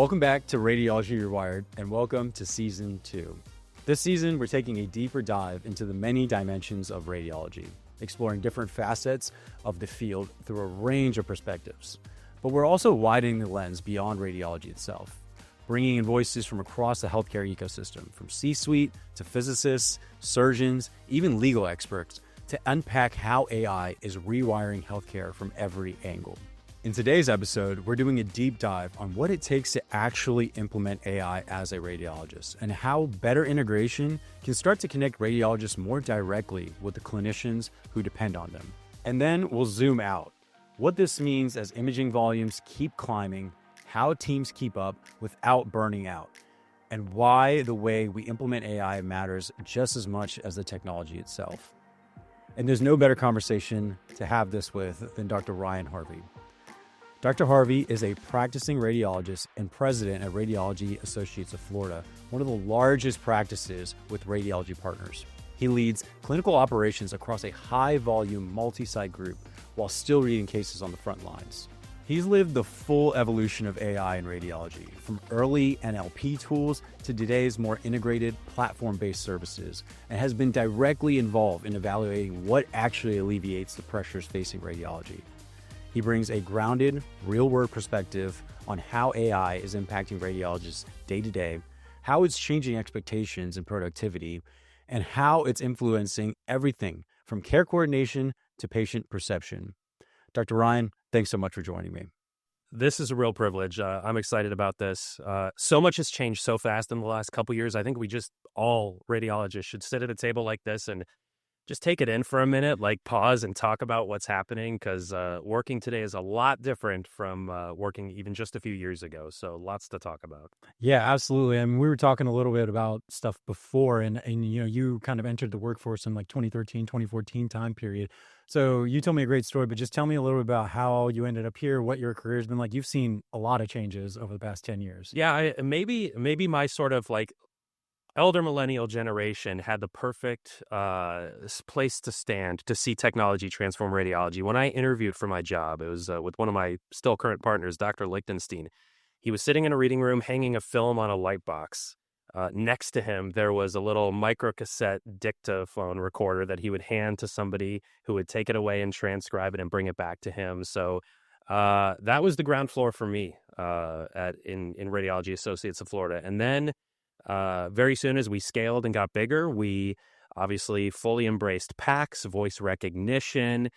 Welcome back to Radiology Rewired, and welcome to Season 2. This season, we're taking a deeper dive into the many dimensions of radiology, exploring different facets of the field through a range of perspectives. But we're also widening the lens beyond radiology itself, bringing in voices from across the healthcare ecosystem, from C-suite to physicists, surgeons, even legal experts, to unpack how AI is rewiring healthcare from every angle. In today's episode, we're doing a deep dive on what it takes to actually implement AI as a radiologist and how better integration can start to connect radiologists more directly with the clinicians who depend on them. And then we'll zoom out. What this means as imaging volumes keep climbing, how teams keep up without burning out, and why the way we implement AI matters just as much as the technology itself. And there's no better conversation to have this with than Dr. Ryan Harvey. Dr. Harvey is a practicing radiologist and president at Radiology Associates of Florida, one of the largest practices with radiology partners. He leads clinical operations across a high-volume multi-site group while still reading cases on the front lines. He's lived the full evolution of AI in radiology, from early NLP tools to today's more integrated platform-based services, and has been directly involved in evaluating what actually alleviates the pressures facing radiology. He brings a grounded, real-world perspective on how AI is impacting radiologists day-to-day, how it's changing expectations and productivity, and how it's influencing everything from care coordination to patient perception. Dr. Ryan, thanks so much for joining me. This is a real privilege. I'm excited about this. So much has changed so fast in the last couple of years. I think all radiologists should sit at a table like this and just take it in for a minute, like pause and talk about what's happening, because working today is a lot different from working even just a few years ago. So lots to talk about. Yeah, absolutely. I mean, we were talking a little bit about stuff before, and you kind of entered the workforce in like 2013, 2014 time period. So you told me a great story, but just tell me a little bit about how you ended up here, what your career's been like. You've seen a lot of changes over the past 10 years. Yeah, maybe my sort of like elder millennial generation had the perfect place to stand to see technology transform radiology. When I interviewed for my job, it was with one of my still current partners, Dr. Lichtenstein. He was sitting in a reading room hanging a film on a light box. Next to him, there was a little microcassette dictaphone recorder that he would hand to somebody who would take it away and transcribe it and bring it back to him. So that was the ground floor for me in Radiology Associates of Florida. And then very soon as we scaled and got bigger, we obviously fully embraced PACS, voice recognition.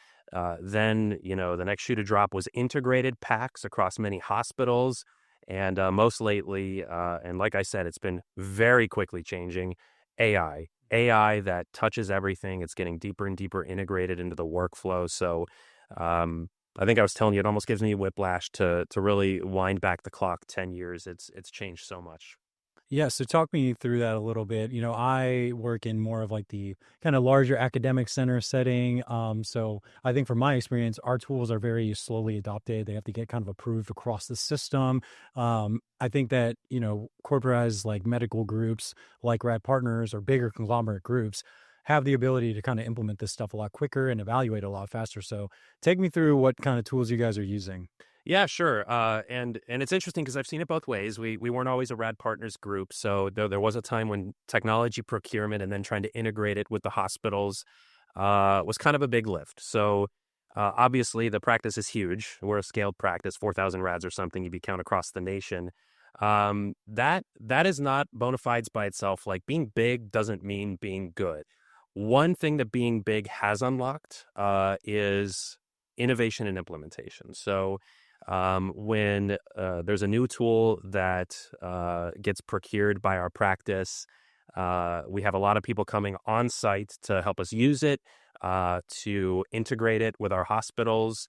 Then, the next shoe to drop was integrated PACS across many hospitals. And most lately, and like I said, it's been very quickly changing, AI that touches everything. It's getting deeper and deeper integrated into the workflow. So I think I was telling you, it almost gives me whiplash to really wind back the clock 10 years. It's changed so much. Yeah, so talk me through that a little bit. I work in more of like the kind of larger academic center setting. So I think from my experience, our tools are very slowly adopted. They have to get kind of approved across the system. I think that, corporatized like medical groups like Rad Partners or bigger conglomerate groups have the ability to kind of implement this stuff a lot quicker and evaluate a lot faster. So take me through what kind of tools you guys are using. Yeah, sure. And it's interesting because I've seen it both ways. We weren't always a Rad Partners group. So there was a time when technology procurement and then trying to integrate it with the hospitals was kind of a big lift. So obviously the practice is huge. We're a scaled practice, 4,000 Rads or something if you count across the nation. That is not bona fides by itself. Like being big doesn't mean being good. One thing that being big has unlocked is innovation and implementation. So when there's a new tool that gets procured by our practice, we have a lot of people coming on site to help us use it, to integrate it with our hospitals.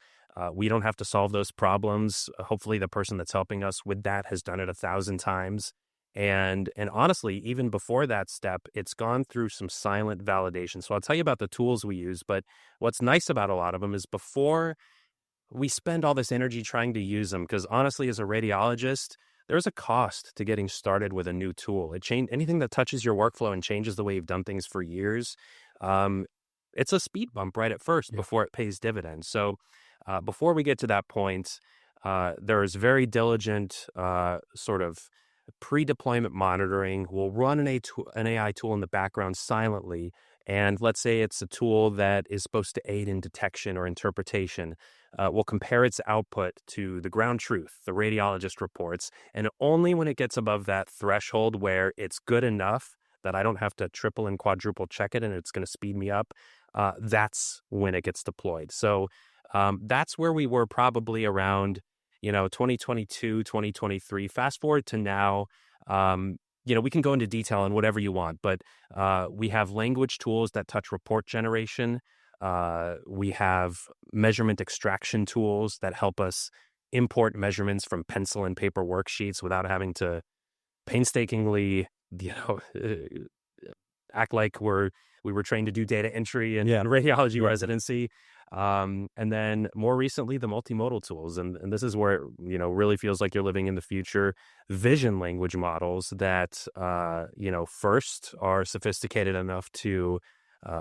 We don't have to solve those problems. Hopefully the person that's helping us with that has done it 1,000 times. And honestly, even before that step, it's gone through some silent validation. So I'll tell you about the tools we use, but what's nice about a lot of them is before we spend all this energy trying to use them, because honestly, as a radiologist, there's a cost to getting started with a new tool. Anything that touches your workflow and changes the way you've done things for years, it's a speed bump right at first before it pays dividends. So before we get to that point, there is very diligent sort of pre-deployment monitoring. We'll run an AI tool in the background silently. And let's say it's a tool that is supposed to aid in detection or interpretation. We'll compare its output to the ground truth, the radiologist reports. And only when it gets above that threshold where it's good enough that I don't have to triple and quadruple check it and it's going to speed me up, that's when it gets deployed. So that's where we were probably around 2022, 2023. Fast forward to now, we can go into detail on whatever you want, but we have language tools that touch report generation. We have measurement extraction tools that help us import measurements from pencil and paper worksheets without having to painstakingly, act like we were trained to do data entry and radiology residency. And then more recently, the multimodal tools. And this is where it, really feels like you're living in the future. Vision language models that, first are sophisticated enough to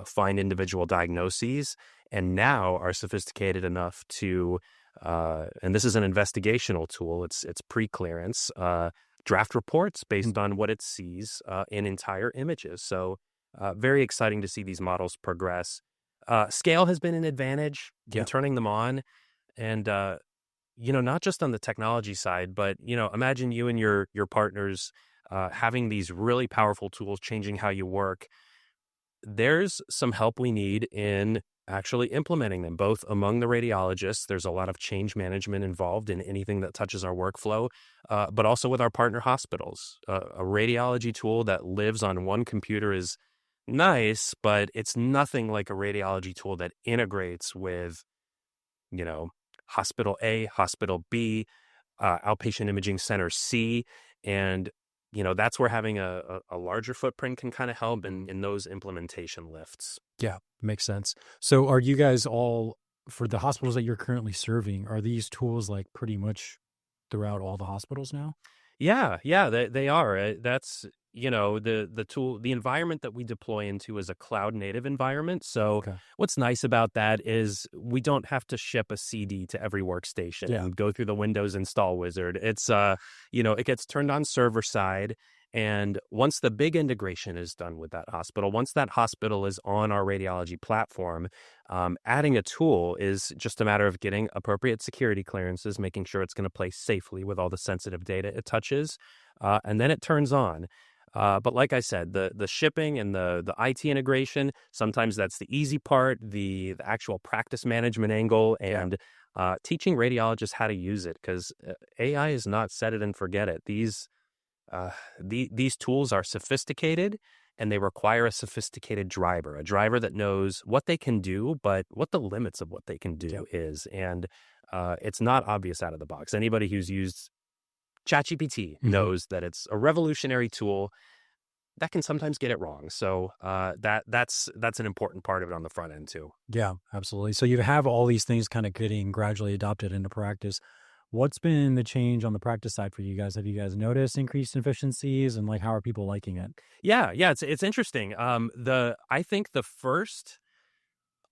find individual diagnoses, and now are sophisticated enough to, and this is an investigational tool, it's pre-clearance, draft reports based on what it sees in entire images. So very exciting to see these models progress. Scale has been an advantage in turning them on. And, not just on the technology side, but, imagine you and your partners having these really powerful tools changing how you work. There's some help we need in actually implementing them, both among the radiologists. There's a lot of change management involved in anything that touches our workflow, but also with our partner hospitals. A radiology tool that lives on one computer is nice, but it's nothing like a radiology tool that integrates with, hospital A, hospital B, outpatient imaging center C. And, that's where having a larger footprint can kind of help in those implementation lifts. Yeah, makes sense. So are you guys all, for the hospitals that you're currently serving, are these tools like pretty much throughout all the hospitals now? Yeah, they are. That's, the tool, the environment that we deploy into is a cloud native environment. So what's nice about that is we don't have to ship a CD to every workstation and go through the Windows install wizard. It's, it gets turned on server side. And once the big integration is done with that hospital, once that hospital is on our radiology platform, adding a tool is just a matter of getting appropriate security clearances, making sure it's going to play safely with all the sensitive data it touches, and then it turns on. But like I said, the shipping and the IT integration, sometimes that's the easy part, the actual practice management angle, and teaching radiologists how to use it, because AI is not set it and forget it. These tools are sophisticated, and they require a sophisticated driver, a driver that knows what they can do, but what the limits of what they can do is. And it's not obvious out of the box. Anybody who's used ChatGPT knows that it's a revolutionary tool that can sometimes get it wrong. So that's an important part of it on the front end too. Yeah, absolutely. So you have all these things kind of getting gradually adopted into practice. What's been the change on the practice side for you guys? Have you guys noticed increased efficiencies, and how are people liking it? Yeah, it's interesting. I think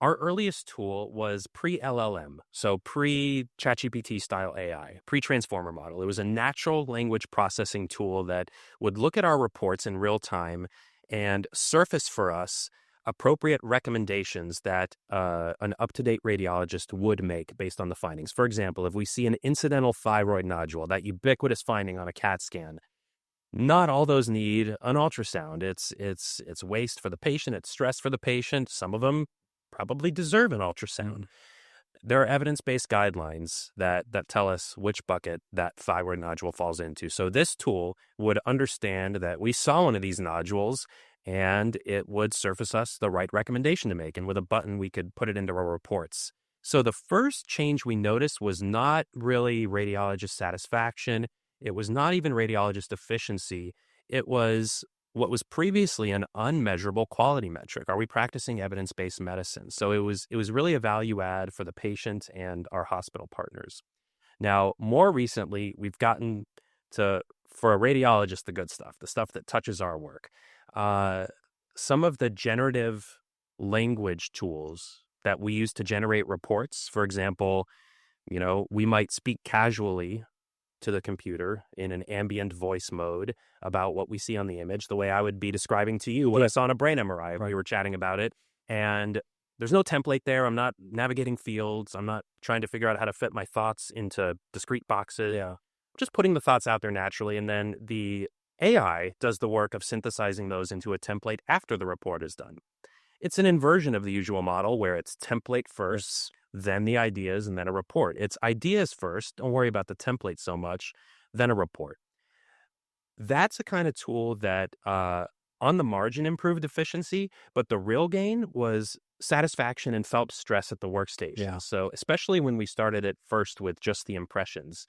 our earliest tool was pre-LLM, so pre-ChatGPT style AI, pre-transformer model. It was a natural language processing tool that would look at our reports in real time and surface for us appropriate recommendations that an up-to-date radiologist would make based on the findings. For example, if we see an incidental thyroid nodule, that ubiquitous finding on a CAT scan, not all those need an ultrasound. It's waste for the patient. It's stress for the patient. Some of them probably deserve an ultrasound. There are evidence-based guidelines that tell us which bucket that thyroid nodule falls into. So this tool would understand that we saw one of these nodules, and it would surface us the right recommendation to make. And with a button, we could put it into our reports. So the first change we noticed was not really radiologist satisfaction. It was not even radiologist efficiency. It was what was previously an unmeasurable quality metric. Are we practicing evidence-based medicine? So it was really a value add for the patient and our hospital partners. Now, more recently, we've gotten to, for a radiologist, the good stuff, the stuff that touches our work. Some of the generative language tools that we use to generate reports, for example, We might speak casually to the computer in an ambient voice mode about what we see on the image, the way I would be describing to you what I saw on a brain MRI. Right. We were chatting about it, and there's no template there. I'm not navigating fields. I'm not trying to figure out how to fit my thoughts into discrete boxes. Yeah. Just putting the thoughts out there naturally, and then the AI does the work of synthesizing those into a template after the report is done. It's an inversion of the usual model where it's template first, then the ideas, and then a report. It's ideas first, don't worry about the template so much, then a report. That's a kind of tool that on the margin improved efficiency, but the real gain was satisfaction and felt stress at the workstation. Yeah. So especially when we started at first with just the impressions,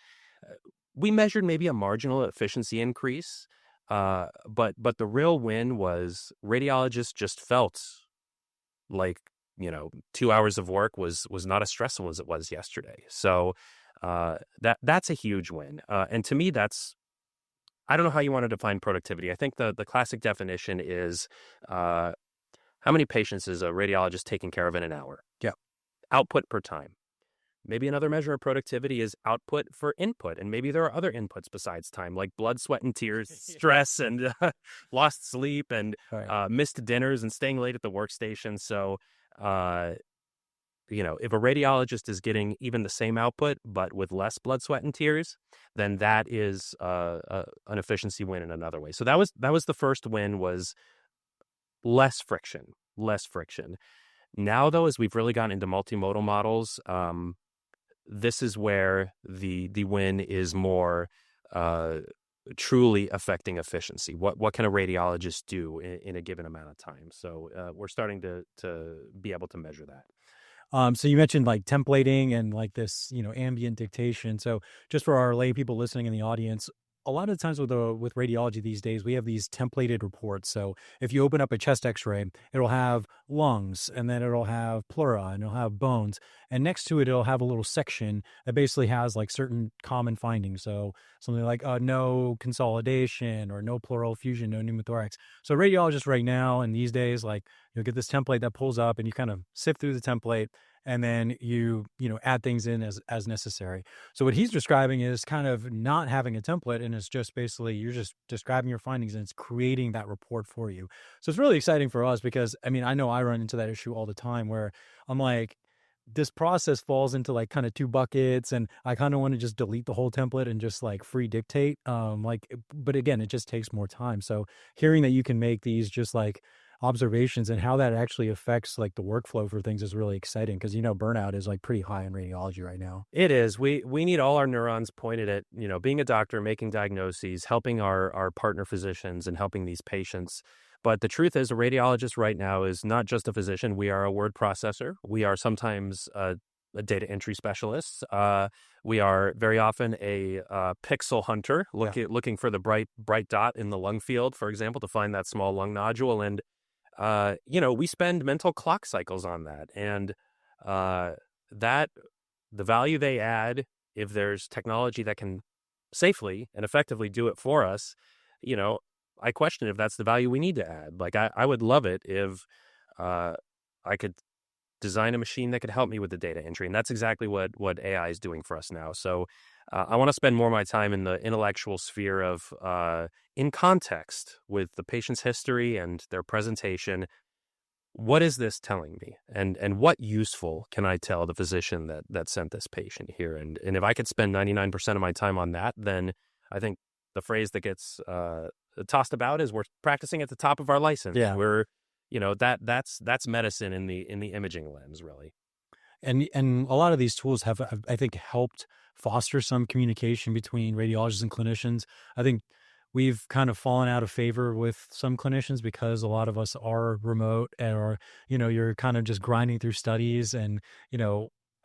we measured maybe a marginal efficiency increase, but the real win was radiologists just felt like 2 hours of work was not as stressful as it was yesterday. So that's a huge win. And to me, I don't know how you want to define productivity. I think the classic definition is how many patients is a radiologist taking care of in an hour? Yeah. Output per time. Maybe another measure of productivity is output for input. And maybe there are other inputs besides time, like blood, sweat, and tears, stress, and lost sleep, and missed dinners, and staying late at the workstation. So, if a radiologist is getting even the same output, but with less blood, sweat, and tears, then that is an efficiency win in another way. So that was the first win, was less friction. Now, though, as we've really gotten into multimodal models, this is where the win is more truly affecting efficiency. What can a radiologist do in a given amount of time? So we're starting to be able to measure that. So you mentioned like templating and like this, ambient dictation. So just for our lay people listening in the audience, a lot of the times with radiology these days, we have these templated reports. So if you open up a chest x-ray, it'll have lungs, and then it'll have pleura, and it'll have bones. And next to it, it'll have a little section that basically has like certain common findings. So something like no consolidation, or no pleural effusion, no pneumothorax. So radiologists right now and these days, like, you'll get this template that pulls up, and you kind of sift through the template, and then you add things in as necessary. So what he's describing is kind of not having a template, and it's just basically you're just describing your findings, and it's creating that report for you. So it's really exciting for us because, I know I run into that issue all the time where I'm like, this process falls into like kind of two buckets, and I kind of want to just delete the whole template and just like free dictate. But again, it just takes more time. So hearing that you can make these just like observations and how that actually affects like the workflow for things is really exciting, because burnout is like pretty high in radiology right now. It is. We need all our neurons pointed at being a doctor, making diagnoses, helping our partner physicians, and helping these patients. But the truth is, a radiologist right now is not just a physician. We are a word processor. We are sometimes a data entry specialist. We are very often a pixel hunter, looking for the bright dot in the lung field, for example, to find that small lung nodule. And we spend mental clock cycles on that. And that the value they add, if there's technology that can safely and effectively do it for us, I question if that's the value we need to add. Like, I would love it if I could design a machine that could help me with the data entry. And that's exactly what AI is doing for us now. So I want to spend more of my time in the intellectual sphere of in context with the patient's history and their presentation. What is this telling me? And what useful can I tell the physician that sent this patient here? And if I could spend 99% of my time on that, then I think the phrase that gets tossed about is we're practicing at the top of our license. Yeah. We're, that's medicine in the imaging lens, really. And a lot of these tools have, I think, helped foster some communication between radiologists and clinicians. I think we've kind of fallen out of favor with some clinicians because a lot of us are remote, or, you're kind of just grinding through studies. And,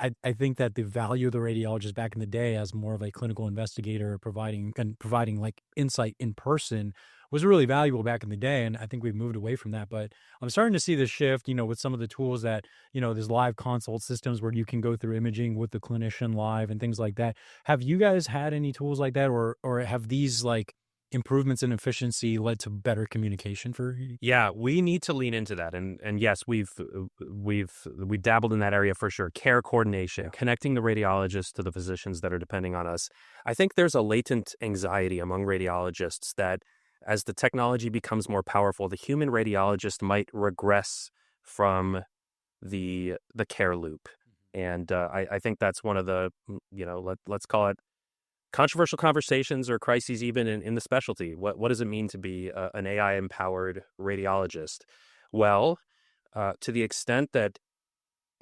I think that the value of the radiologist back in the day as more of a clinical investigator providing like insight in person was really valuable back in the day. And I think we've moved away from that. But I'm starting to see this shift, with some of the tools that, there's live consult systems where you can go through imaging with the clinician live and things like that. Have you guys had any tools like that, or have these like improvements in efficiency led to better communication for you? Yeah, we need to lean into that, and yes, we've dabbled in that area for sure. Care coordination, connecting the radiologists to the physicians that are depending on us. I think there's a latent anxiety among radiologists that as the technology becomes more powerful, the human radiologist might regress from the care loop, and I think that's one of the let's call it controversial conversations or crises even in the specialty. What does it mean to be an AI-empowered radiologist? Well, to the extent that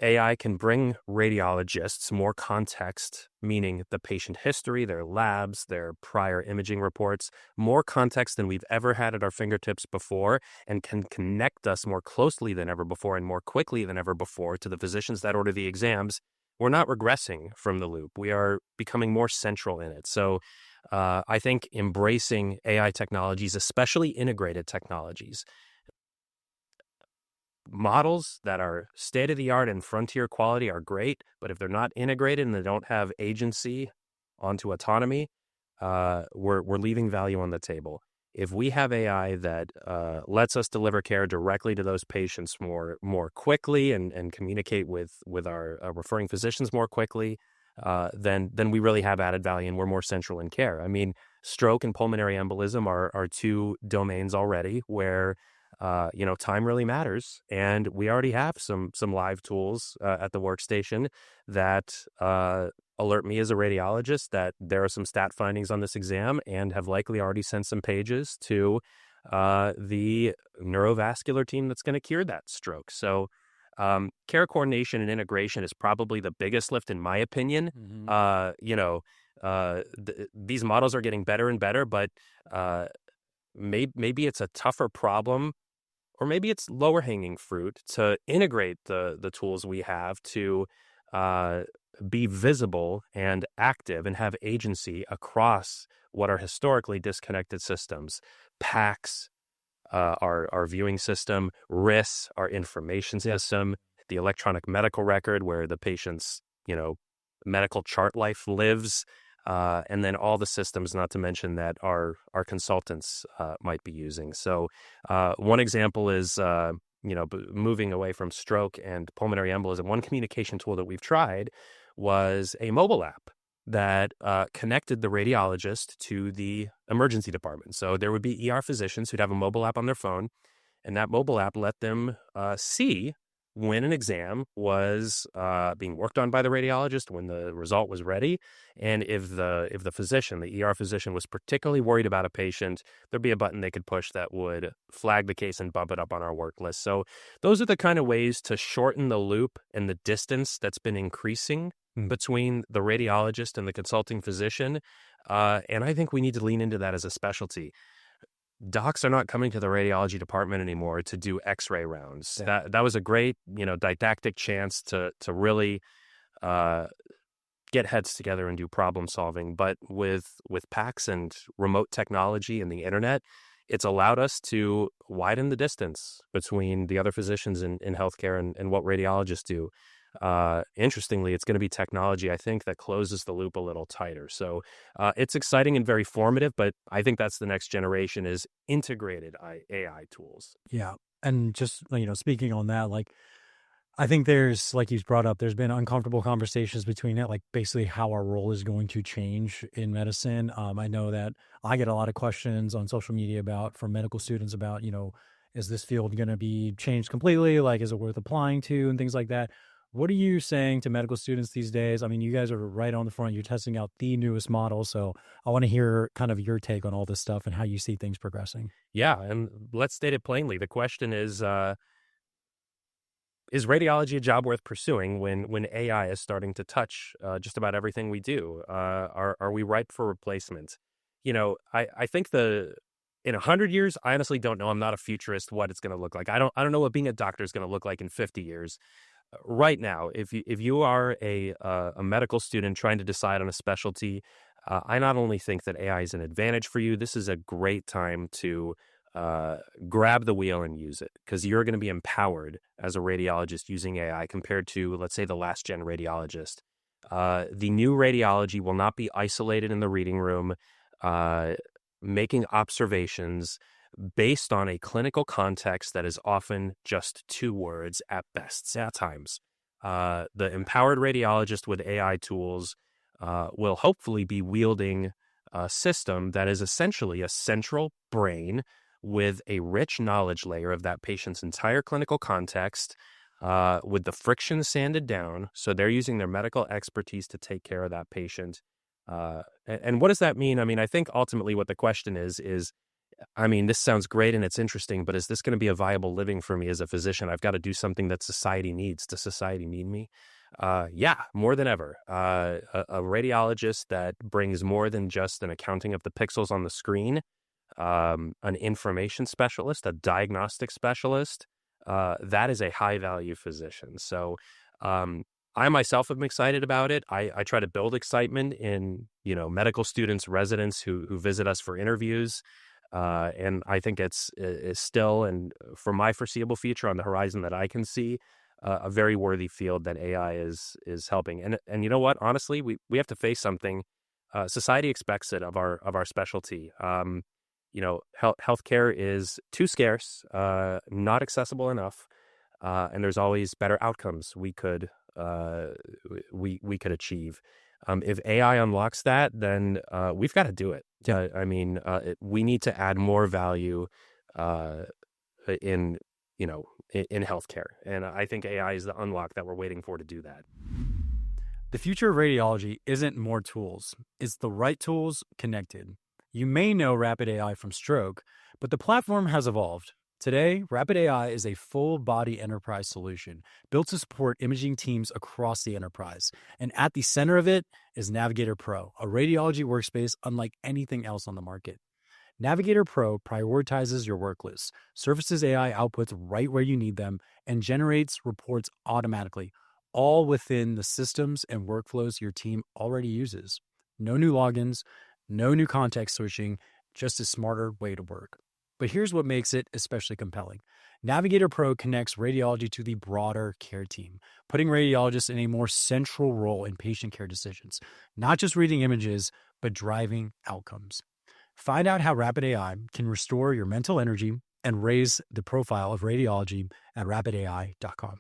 AI can bring radiologists more context, meaning the patient history, their labs, their prior imaging reports, more context than we've ever had at our fingertips before, and can connect us more closely than ever before and more quickly than ever before to the physicians that order the exams, we're not regressing from the loop. We are becoming more central in it. So I think embracing AI technologies, especially integrated technologies, models that are state-of-the-art and frontier quality are great, but if they're not integrated and they don't have agency onto autonomy, we're leaving value on the table. If we have AI that lets us deliver care directly to those patients more quickly and communicate with our referring physicians more quickly, then we really have added value and we're more central in care. I mean, stroke and pulmonary embolism are two domains already where time really matters, and we already have some live tools at the workstation that alert me as a radiologist that there are some stat findings on this exam and have likely already sent some pages to the neurovascular team that's going to cure that stroke. So care coordination and integration is probably the biggest lift in my opinion. These models are getting better and better, but maybe it's a tougher problem, or maybe it's lower hanging fruit to integrate the tools we have to be visible and active and have agency across what are historically disconnected systems. PACS, our viewing system, RIS, our information system, the electronic medical record where the patient's medical chart life lives, and then all the systems, not to mention that our consultants might be using. So one example is moving away from stroke and pulmonary embolism. One communication tool that we've tried was a mobile app that connected the radiologist to the emergency department. So there would be ER physicians who'd have a mobile app on their phone, and that mobile app let them see when an exam was being worked on by the radiologist, when the result was ready, and if the physician, the ER physician, was particularly worried about a patient, there'd be a button they could push that would flag the case and bump it up on our work list. So those are the kind of ways to shorten the loop and the distance that's been increasing between the radiologist and the consulting physician, and I think we need to lean into that as a specialty. Docs are not coming to the radiology department anymore to do X-ray rounds. Yeah. That was a great, didactic chance to really get heads together and do problem solving. But with PACS and remote technology and the internet, it's allowed us to widen the distance between the other physicians in healthcare and what radiologists do. Interestingly, it's going to be technology, I think, that closes the loop a little tighter. So it's exciting and very formative, but I think that's the next generation is integrated AI tools. Yeah. And just, speaking on that, I think there's, like you brought up, there's been uncomfortable conversations between it, like basically how our role is going to change in medicine. I know that I get a lot of questions on social media from medical students about, is this field going to be changed completely? Like, is it worth applying to and things like that? What are you saying to medical students these days? I mean, you guys are right on the front. You're testing out the newest model. So I want to hear kind of your take on all this stuff and how you see things progressing. Yeah. And let's state it plainly. The question is radiology a job worth pursuing when AI is starting to touch just about everything we do? Are we ripe for replacement? I think in 100 years, I honestly don't know. I'm not a futurist what it's going to look like. I don't know what being a doctor is going to look like in 50 years. Right now, if you are a medical student trying to decide on a specialty, I not only think that AI is an advantage for you, this is a great time to grab the wheel and use it, because you're going to be empowered as a radiologist using AI compared to, let's say, the last gen radiologist. The new radiology will not be isolated in the reading room. making observations based on a clinical context that is often just 2 words at best at times. The empowered radiologist with AI tools will hopefully be wielding a system that is essentially a central brain with a rich knowledge layer of that patient's entire clinical context, with the friction sanded down. So they're using their medical expertise to take care of that patient. And what does that mean? I mean, I think ultimately what the question is, I mean, this sounds great and it's interesting, but is this going to be a viable living for me as a physician? I've got to do something that society needs. Does society need me? Yeah, more than ever. A radiologist that brings more than just an accounting of the pixels on the screen, an information specialist, a diagnostic specialist, that is a high value physician. So I myself am excited about it. I try to build excitement in, medical students, residents who visit us for interviews. And I think it's still, and for my foreseeable future on the horizon that I can see, a very worthy field that AI is helping. And you know what? Honestly, we have to face something. Society expects it of our specialty. Healthcare is too scarce, not accessible enough, and there's always better outcomes we could achieve. If AI unlocks that, then we've got to do it. We need to add more value in healthcare, and I think AI is the unlock that we're waiting for to do that. The future of radiology isn't more tools; it's the right tools connected. You may know Rapid AI from Stroke, but the platform has evolved. Today, Rapid AI is a full-body enterprise solution built to support imaging teams across the enterprise. And at the center of it is Navigator Pro, a radiology workspace unlike anything else on the market. Navigator Pro prioritizes your work list, surfaces AI outputs right where you need them, and generates reports automatically, all within the systems and workflows your team already uses. No new logins, no new context switching, just a smarter way to work. But here's what makes it especially compelling. Navigator Pro connects radiology to the broader care team, putting radiologists in a more central role in patient care decisions, not just reading images, but driving outcomes. Find out how Rapid AI can restore your mental energy and raise the profile of radiology at rapidai.com.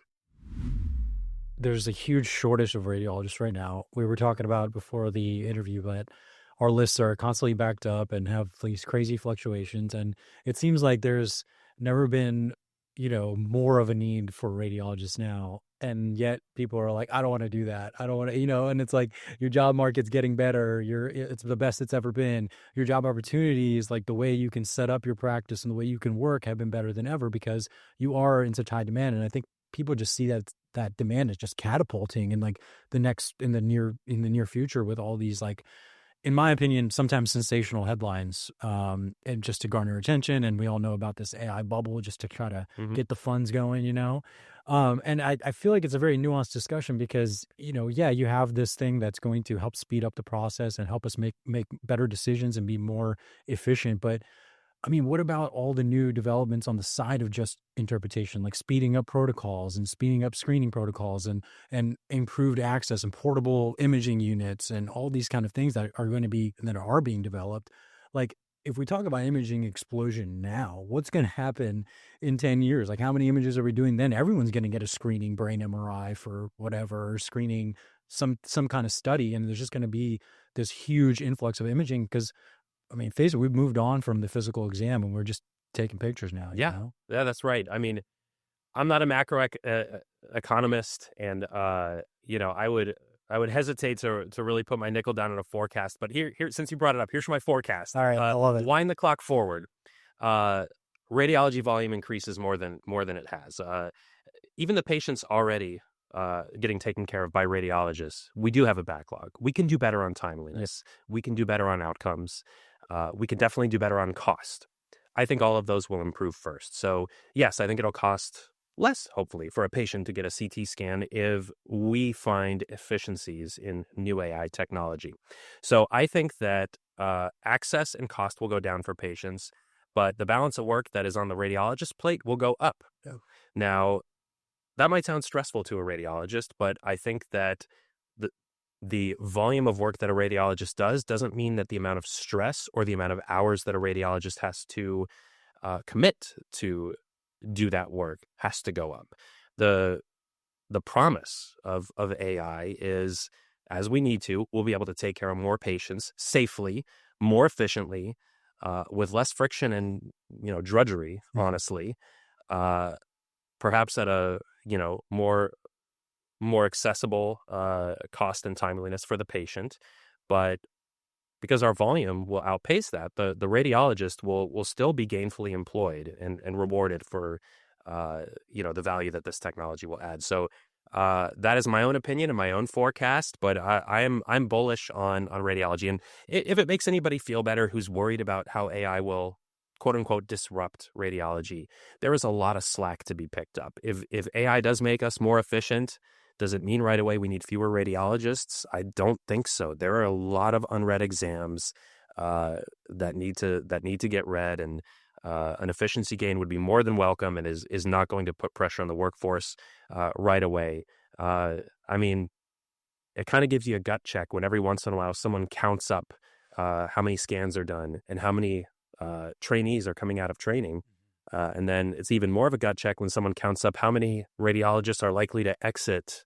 There's a huge shortage of radiologists right now. We were talking about it before the interview, but our lists are constantly backed up and have these crazy fluctuations. And it seems like there's never been, more of a need for radiologists now. And yet people are like, I don't want to do that. I don't want to, and it's like your job market's getting better. It's the best it's ever been. Your job opportunities, like the way you can set up your practice and the way you can work have been better than ever because you are in such high demand. And I think people just see that demand is just catapulting in like in the near future with all these in my opinion, sometimes sensational headlines, and just to garner attention. And we all know about this AI bubble just to try to get the funds going, And I feel like it's a very nuanced discussion because, you have this thing that's going to help speed up the process and help us make better decisions and be more efficient. But I mean, what about all the new developments on the side of just interpretation, like speeding up protocols and speeding up screening protocols and improved access and portable imaging units and all these kind of things that are being developed? Like, if we talk about imaging explosion now, what's going to happen in 10 years? Like, how many images are we doing then? Everyone's going to get a screening brain MRI for whatever, or screening some kind of study. And there's just going to be this huge influx of imaging because face it, we've moved on from the physical exam and we're just taking pictures now. Yeah, that's right. I mean, I'm not a macro economist, and I would hesitate to really put my nickel down on a forecast. But here, since you brought it up, here's my forecast. All right, I love it. Wind the clock forward. Radiology volume increases more than it has. Even the patients already getting taken care of by radiologists, we do have a backlog. We can do better on timeliness. We can do better on outcomes. We can definitely do better on cost. I think all of those will improve first. So yes, I think it'll cost less, hopefully, for a patient to get a CT scan if we find efficiencies in new AI technology. So I think that access and cost will go down for patients, but the balance of work that is on the radiologist's plate will go up. Oh. Now, that might sound stressful to a radiologist, but I think that the volume of work that a radiologist does doesn't mean that the amount of stress or the amount of hours that a radiologist has to commit to do that work has to go up. The promise of AI is, as we need to, we'll be able to take care of more patients safely, more efficiently, with less friction and drudgery, honestly, perhaps at a more accessible cost and timeliness for the patient. But because our volume will outpace that, the radiologist will still be gainfully employed and rewarded for the value that this technology will add. So that is my own opinion and my own forecast, but I'm bullish on radiology. And if it makes anybody feel better who's worried about how AI will quote unquote disrupt radiology, there is a lot of slack to be picked up. If AI does make us more efficient, does it mean right away we need fewer radiologists? I don't think so. There are a lot of unread exams that need to get read, and an efficiency gain would be more than welcome and is not going to put pressure on the workforce right away. I mean, it kind of gives you a gut check when every once in a while someone counts up how many scans are done and how many trainees are coming out of training. And then it's even more of a gut check when someone counts up how many radiologists are likely to exit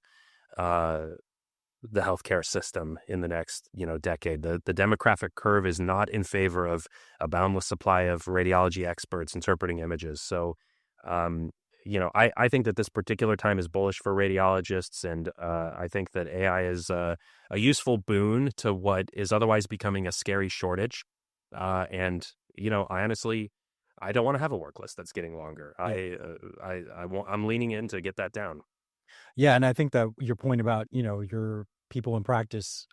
the healthcare system in the next decade. The demographic curve is not in favor of a boundless supply of radiology experts interpreting images. So, I think that this particular time is bullish for radiologists, and I think that AI is a useful boon to what is otherwise becoming a scary shortage. And I don't want to have a work list that's getting longer. I'm leaning in to get that down. Yeah, and I think that your point about, your people in practice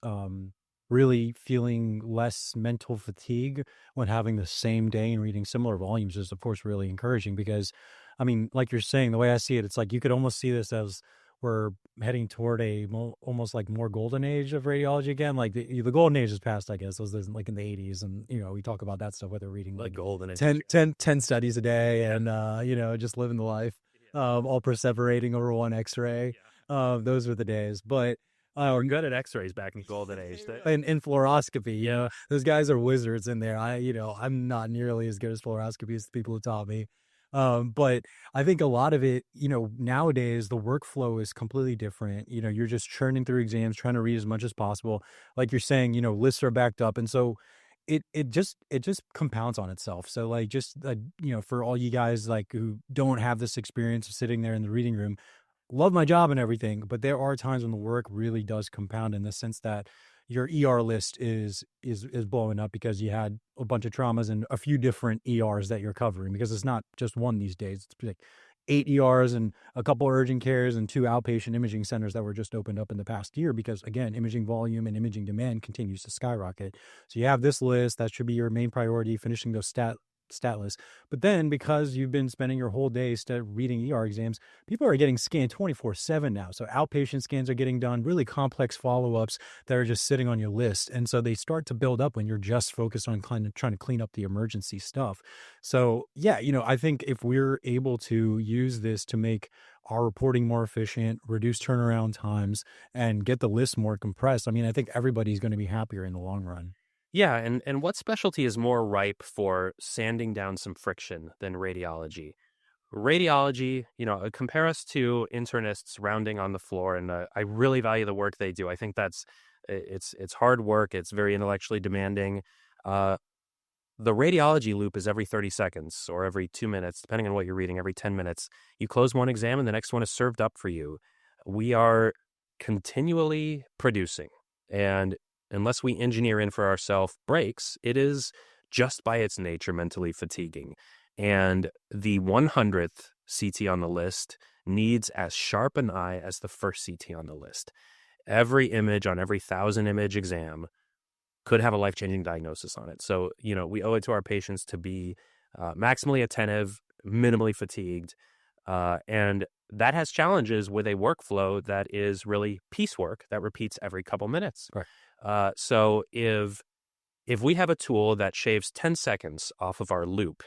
really feeling less mental fatigue when having the same day and reading similar volumes is, of course, really encouraging because, I mean, like you're saying, the way I see it, it's like you could almost see this as we're heading toward almost like more golden age of radiology again. Like the golden age is past, I guess. Those like in the 80s, and we talk about that stuff, whether reading like golden age, 10 studies a day, and just living the life, all perseverating over one X-ray. Those were the days, but we're good at X-rays back in the golden age. And in fluoroscopy, those guys are wizards in there. I'm not nearly as good as fluoroscopy as the people who taught me. But I think a lot of it, nowadays the workflow is completely different. You're just churning through exams, trying to read as much as possible. Like you're saying, lists are backed up. And so it just compounds on itself. So like, just, for all you guys like who don't have this experience of sitting there in the reading room, love my job and everything, but there are times when the work really does compound in the sense that your ER list is blowing up because you had a bunch of traumas and a few different ERs that you're covering, because it's not just one these days. It's like 8 ERs and a couple urgent cares and 2 outpatient imaging centers that were just opened up in the past year because, again, imaging volume and imaging demand continues to skyrocket. So you have this list that should be your main priority, finishing those stat lists. But then because you've been spending your whole day reading ER exams, people are getting scanned 24/7 now. So outpatient scans are getting done, really complex follow-ups that are just sitting on your list. And so they start to build up when you're just focused on trying to clean up the emergency stuff. So yeah, I think if we're able to use this to make our reporting more efficient, reduce turnaround times, and get the list more compressed, I mean, I think everybody's going to be happier in the long run. Yeah, and what specialty is more ripe for sanding down some friction than radiology? Radiology, compare us to internists rounding on the floor, and I really value the work they do. I think it's hard work. It's very intellectually demanding. The radiology loop is every 30 seconds or every 2 minutes, depending on what you're reading, every 10 minutes. You close one exam and the next one is served up for you. We are continually producing, and unless we engineer in for ourselves breaks, it is just by its nature mentally fatiguing. And the 100th CT on the list needs as sharp an eye as the first CT on the list. Every image on every 1,000 image exam could have a life-changing diagnosis on it. So, we owe it to our patients to be maximally attentive, minimally fatigued, and that has challenges with a workflow that is really piecework that repeats every couple minutes. Right. So if we have a tool that shaves 10 seconds off of our loop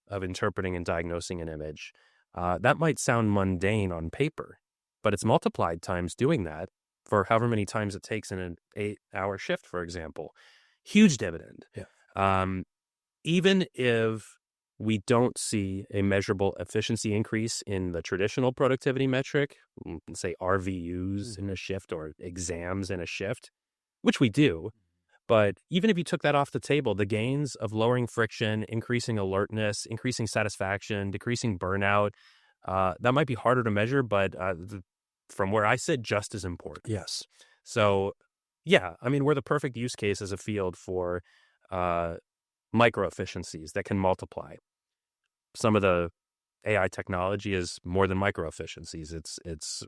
of interpreting and diagnosing an image, that might sound mundane on paper, but it's multiplied times doing that for however many times it takes in an 8-hour shift, for example. Huge dividend. Yeah. Even if we don't see a measurable efficiency increase in the traditional productivity metric, say RVUs in a shift or exams in a shift, which we do. But even if you took that off the table, the gains of lowering friction, increasing alertness, increasing satisfaction, decreasing burnout, that might be harder to measure, but from where I sit, just as important. Yes. So, yeah, I mean, we're the perfect use case as a field for micro efficiencies that can multiply. Some of the AI technology is more than micro efficiencies. It's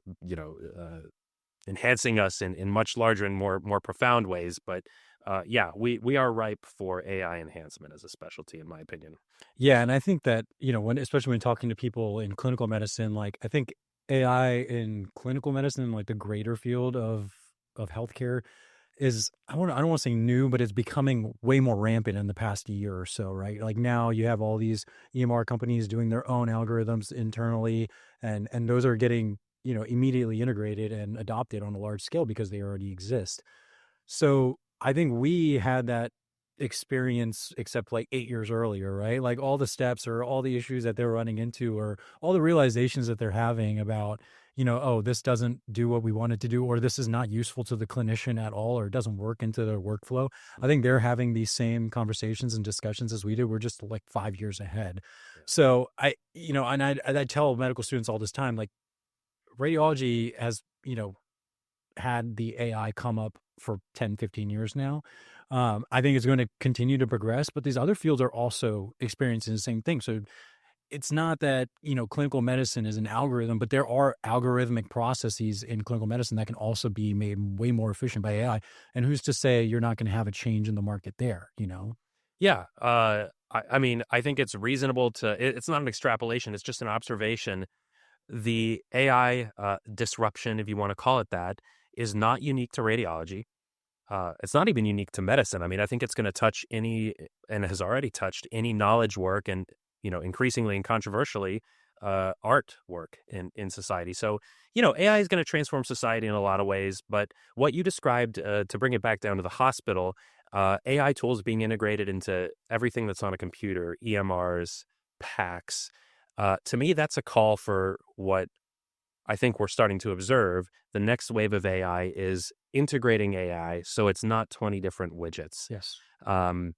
enhancing us in much larger and more profound ways. But yeah, we are ripe for AI enhancement as a specialty, in my opinion. Yeah, and I think that, especially when talking to people in clinical medicine, like I think AI in clinical medicine, like the greater field of healthcare, is I don't want to say new, but it's becoming way more rampant in the past year or so, right? Like now you have all these EMR companies doing their own algorithms internally, and those are getting immediately integrated and adopted on a large scale because they already exist. So I think we had that experience except like 8 years earlier, right? Like all the steps or all the issues that they're running into or all the realizations that they're having about, oh, this doesn't do what we want it to do, or this is not useful to the clinician at all, or it doesn't work into their workflow. I think they're having these same conversations and discussions as we do. We're just like 5 years ahead. So I tell medical students all this time, like radiology has, had the AI come up for 10, 15 years now. I think it's going to continue to progress, but these other fields are also experiencing the same thing. So it's not that, clinical medicine is an algorithm, but there are algorithmic processes in clinical medicine that can also be made way more efficient by AI. And who's to say you're not going to have a change in the market there, Yeah. I mean, I think it's reasonable it's not an extrapolation. It's just an observation. The AI disruption, if you want to call it that, is not unique to radiology. It's not even unique to medicine. I mean, I think it's going to touch and has already touched any knowledge work and, increasingly and controversially, art work in society. So, AI is going to transform society in a lot of ways. But what you described, to bring it back down to the hospital, AI tools being integrated into everything that's on a computer, EMRs, PACS, to me, that's a call for what I think we're starting to observe. The next wave of AI is integrating AI so it's not 20 different widgets. Yes. And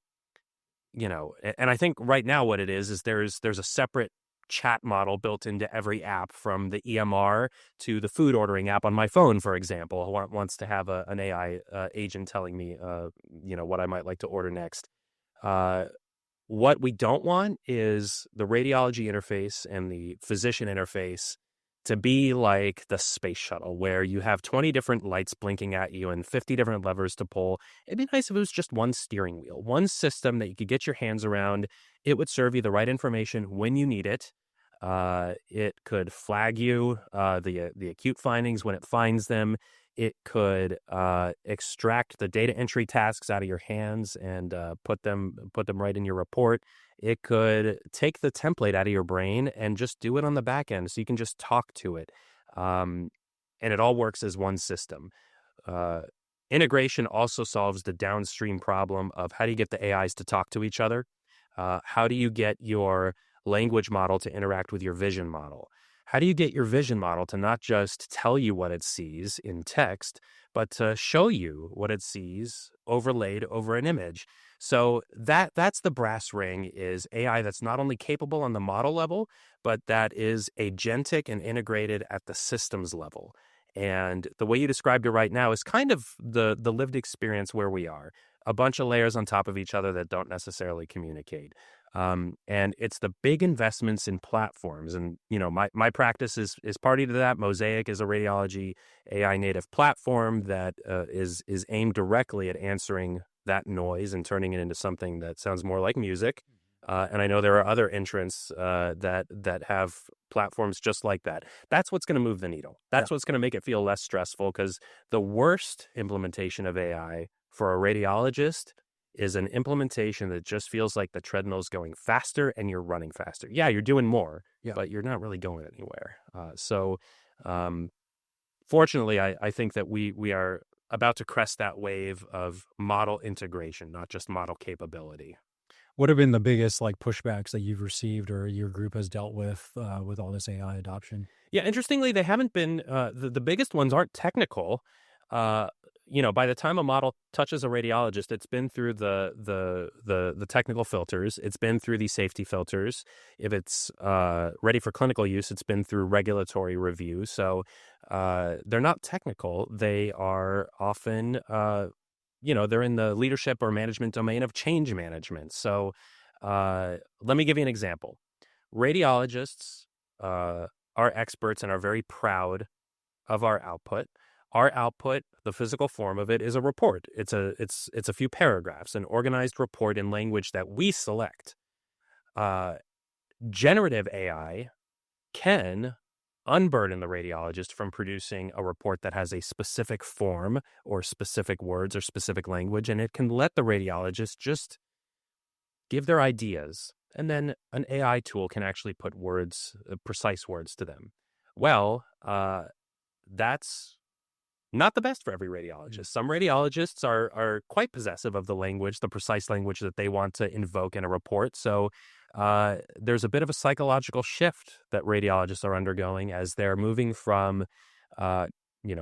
I think right now what it is there's a separate chat model built into every app, from the EMR to the food ordering app on my phone, for example, wants to have an AI agent telling me, what I might like to order next. What we don't want is the radiology interface and the physician interface to be like the space shuttle, where you have 20 different lights blinking at you and 50 different levers to pull. It'd be nice if it was just one steering wheel, one system that you could get your hands around. It would serve you the right information when you need it. It could flag you the acute findings when it finds them. It could extract the data entry tasks out of your hands and put them right in your report. It could take the template out of your brain and just do it on the back end, so you can just talk to it. And it all works as one system. Integration also solves the downstream problem of how do you get the AIs to talk to each other? How do you get your language model to interact with your vision model? How do you get your vision model to not just tell you what it sees in text, but to show you what it sees overlaid over an image? So that's the brass ring, is AI that's not only capable on the model level, but that is agentic and integrated at the systems level. And the way you described it right now is kind of the lived experience where we are. A bunch of layers on top of each other that don't necessarily communicate. And it's the big investments in platforms. And, my practice is party to that. Mosaic is a radiology AI native platform that is aimed directly at answering that noise and turning it into something that sounds more like music. And I know there are other entrants that have platforms just like that. That's what's going to move the needle. That's what's going to make it feel less stressful, because the worst implementation of AI for a radiologist is an implementation that just feels like the treadmill's going faster and you're running faster. Yeah, you're doing more, but you're not really going anywhere. So fortunately, I think that we are about to crest that wave of model integration, not just model capability. What have been the biggest like pushbacks that you've received or your group has dealt with all this AI adoption? Yeah, interestingly, they haven't been the biggest ones aren't technical. Uh, by the time a model touches a radiologist, it's been through the technical filters. It's been through these safety filters. If it's ready for clinical use, it's been through regulatory review. So they're not technical. They are often, they're in the leadership or management domain of change management. So let me give you an example. Radiologists are experts and are very proud of our output. Our output, the physical form of it, is a report. It's a few paragraphs, an organized report in language that we select. Generative AI can unburden the radiologist from producing a report that has a specific form or specific words or specific language, and it can let the radiologist just give their ideas, and then an AI tool can actually put words, precise words to them. Well, that's not the best for every radiologist. Some radiologists are quite possessive of the language, the precise language that they want to invoke in a report. So there's a bit of a psychological shift that radiologists are undergoing as they're moving from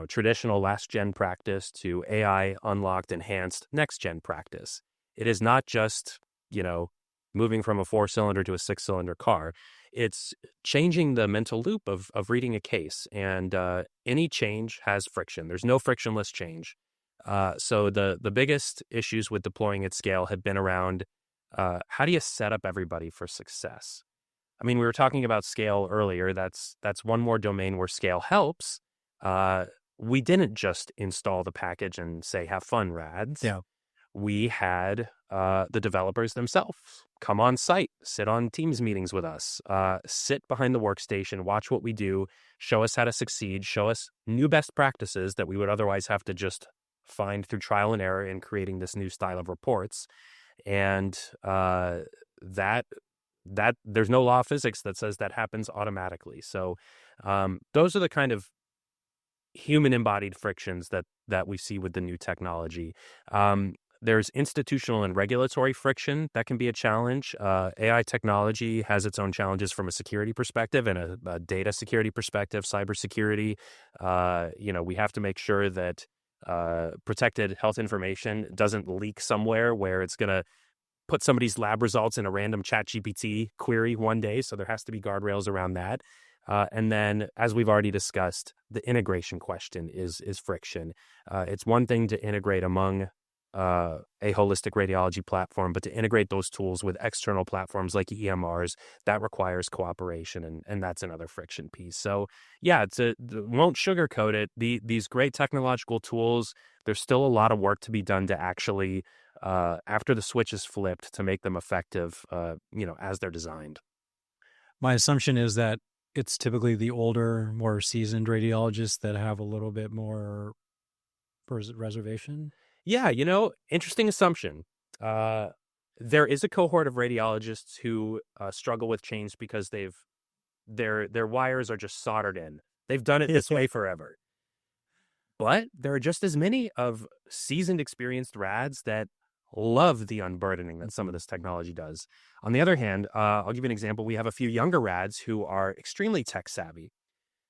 traditional last-gen practice to AI unlocked, enhanced next-gen practice. It is not just moving from a 4-cylinder to a 6-cylinder car. It's changing the mental loop of reading a case, and any change has friction. There's no frictionless change. So the biggest issues with deploying at scale have been around how do you set up everybody for success? I mean, we were talking about scale earlier. That's one more domain where scale helps. We didn't just install the package and say, have fun, rads. Yeah. We had the developers themselves come on site, sit on Teams meetings with us, sit behind the workstation, watch what we do, show us how to succeed, show us new best practices that we would otherwise have to just find through trial and error in creating this new style of reports. And that there's no law of physics that says that happens automatically. So those are the kind of human embodied frictions that we see with the new technology. There's institutional and regulatory friction that can be a challenge. AI technology has its own challenges from a security perspective and a data security perspective, cybersecurity. We have to make sure that protected health information doesn't leak somewhere where it's going to put somebody's lab results in a random ChatGPT query one day. So there has to be guardrails around that. And then, as we've already discussed, the integration question is friction. It's one thing to integrate among a holistic radiology platform, but to integrate those tools with external platforms like EMRs, that requires cooperation, and that's another friction piece. So yeah, won't sugarcoat it. These great technological tools, there's still a lot of work to be done to actually, after the switch is flipped, to make them effective, as they're designed. My assumption is that it's typically the older, more seasoned radiologists that have a little bit more reservation. Yeah, interesting assumption. There is a cohort of radiologists who struggle with change because their wires are just soldered in. They've done it this way forever. But there are just as many of seasoned, experienced rads that love the unburdening that some of this technology does. On the other hand, I'll give you an example. We have a few younger rads who are extremely tech savvy.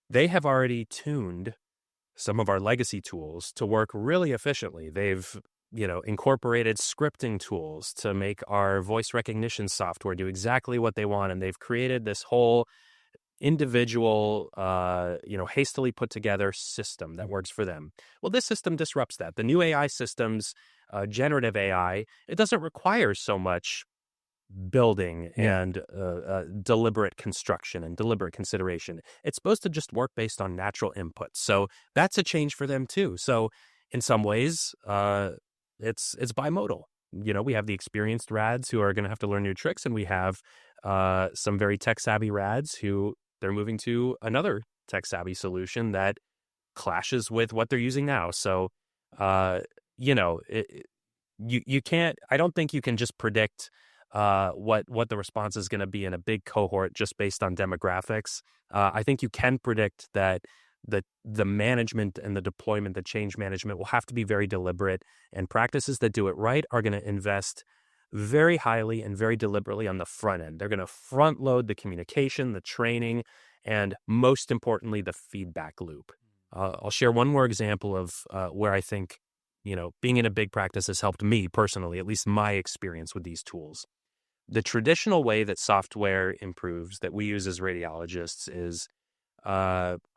They have already tuned some of our legacy tools to work really efficiently. They've, incorporated scripting tools to make our voice recognition software do exactly what they want. And they've created this whole individual, hastily put together system that works for them. Well, this system disrupts that. The new AI systems, generative AI, it doesn't require so much building and deliberate construction and deliberate consideration. It's supposed to just work based on natural inputs. So that's a change for them too. So in some ways, it's bimodal. We have the experienced rads who are going to have to learn new tricks, and we have some very tech savvy rads who they're moving to another tech savvy solution that clashes with what they're using now. So you can't. I don't think you can just predict what the response is going to be in a big cohort just based on demographics. I think you can predict that the management and the deployment, the change management will have to be very deliberate, and practices that do it right are going to invest very highly and very deliberately on the front end. They're going to front load the communication, the training, and most importantly, the feedback loop. I'll share one more example of where I think, being in a big practice has helped me personally, at least my experience with these tools. The traditional way that software improves that we use as radiologists is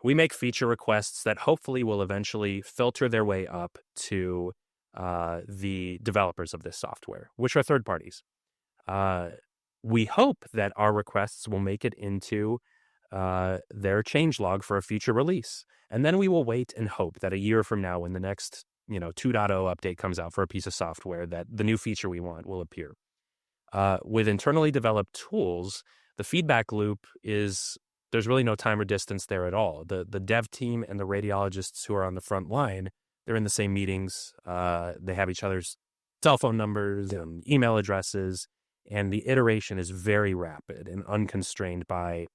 we make feature requests that hopefully will eventually filter their way up to the developers of this software, which are third parties. We hope that our requests will make it into their changelog for a future release. And then we will wait and hope that a year from now, when the next 2.0 update comes out for a piece of software, that the new feature we want will appear. With internally developed tools, the feedback loop there's really no time or distance there at all. The dev team and the radiologists who are on the front line, they're in the same meetings. They have each other's cell phone numbers and email addresses, and the iteration is very rapid and unconstrained by,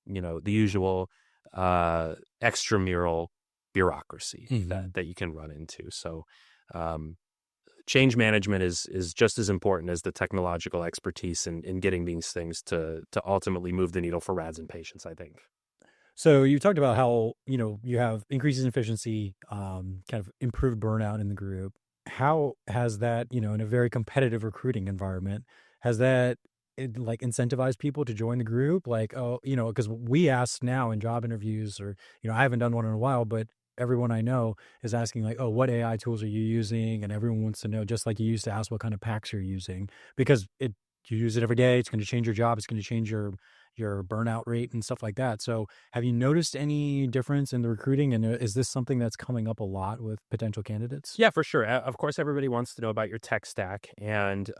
the usual extramural bureaucracy that you can run into. So change management is just as important as the technological expertise in getting these things to ultimately move the needle for RADs and patients, I think. So you talked about how, you have increases in efficiency, kind of improved burnout in the group. How has that, in a very competitive recruiting environment, has that incentivized people to join the group? Because we ask now in job interviews, or, I haven't done one in a while, but everyone I know is asking what AI tools are you using? And everyone wants to know, just like you used to ask what kind of packs you're using, because you use it every day. It's going to change your job. It's going to change your burnout rate and stuff like that. So have you noticed any difference in the recruiting? And is this something that's coming up a lot with potential candidates? Yeah, for sure. Of course, everybody wants to know about your tech stack. And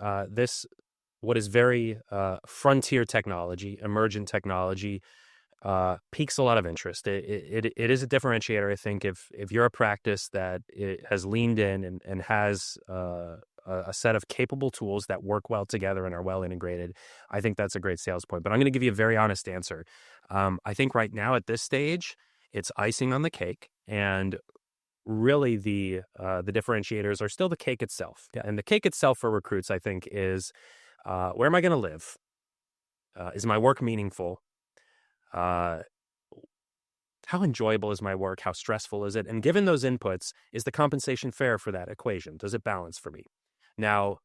what is very frontier technology, emergent technology, piques a lot of interest. It is a differentiator, I think, if you're a practice that it has leaned in and has a set of capable tools that work well together and are well integrated. I think that's a great sales point. But I'm going to give you a very honest answer. I think right now at this stage, it's icing on the cake, and really the differentiators are still the cake itself. Yeah. And the cake itself for recruits, I think, is where am I going to live? Is my work meaningful? How enjoyable is my work? How stressful is it? And given those inputs, is the compensation fair for that equation? Does it balance for me? Now,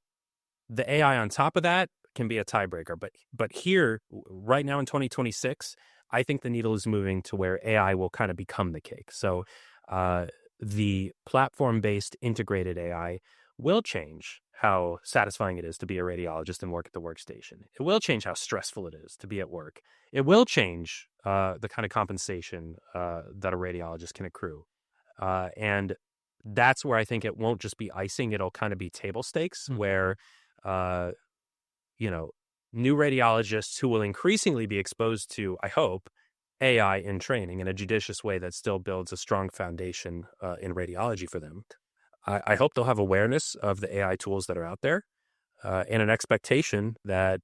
the AI on top of that can be a tiebreaker. But here, right now in 2026, I think the needle is moving to where AI will kind of become the cake. So the platform-based integrated AI will change how satisfying it is to be a radiologist and work at the workstation. It will change how stressful it is to be at work. It will change the kind of compensation that a radiologist can accrue. And that's where I think it won't just be icing. It'll kind of be table stakes where, new radiologists who will increasingly be exposed to, I hope, AI in training in a judicious way that still builds a strong foundation in radiology for them. I hope they'll have awareness of the AI tools that are out there and an expectation that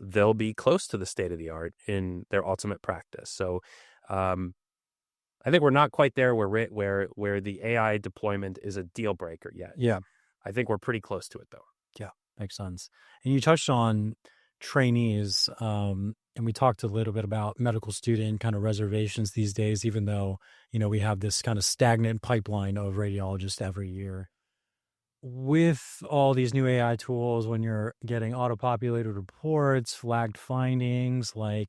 they'll be close to the state of the art in their ultimate practice. So I think we're not quite there where the AI deployment is a deal breaker yet. Yeah. I think we're pretty close to it, though. Yeah, makes sense. And you touched on trainees, and we talked a little bit about medical student kind of reservations these days, even though, we have this kind of stagnant pipeline of radiologists every year. With all these new AI tools, when you're getting auto-populated reports, flagged findings, are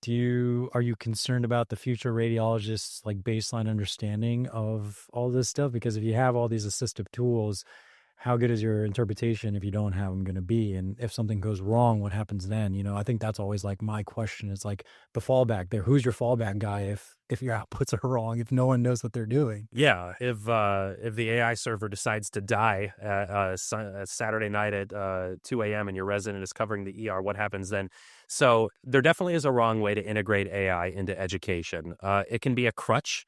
you concerned about the future radiologists' baseline understanding of all this stuff? Because if you have all these assistive tools, how good is your interpretation if you don't have them going to be? And if something goes wrong, what happens then? I think that's always my question is the fallback there. Who's your fallback guy if your outputs are wrong, if no one knows what they're doing? Yeah. If the AI server decides to die Saturday night at 2 a.m. and your resident is covering the ER, what happens then? So there definitely is a wrong way to integrate AI into education. It can be a crutch.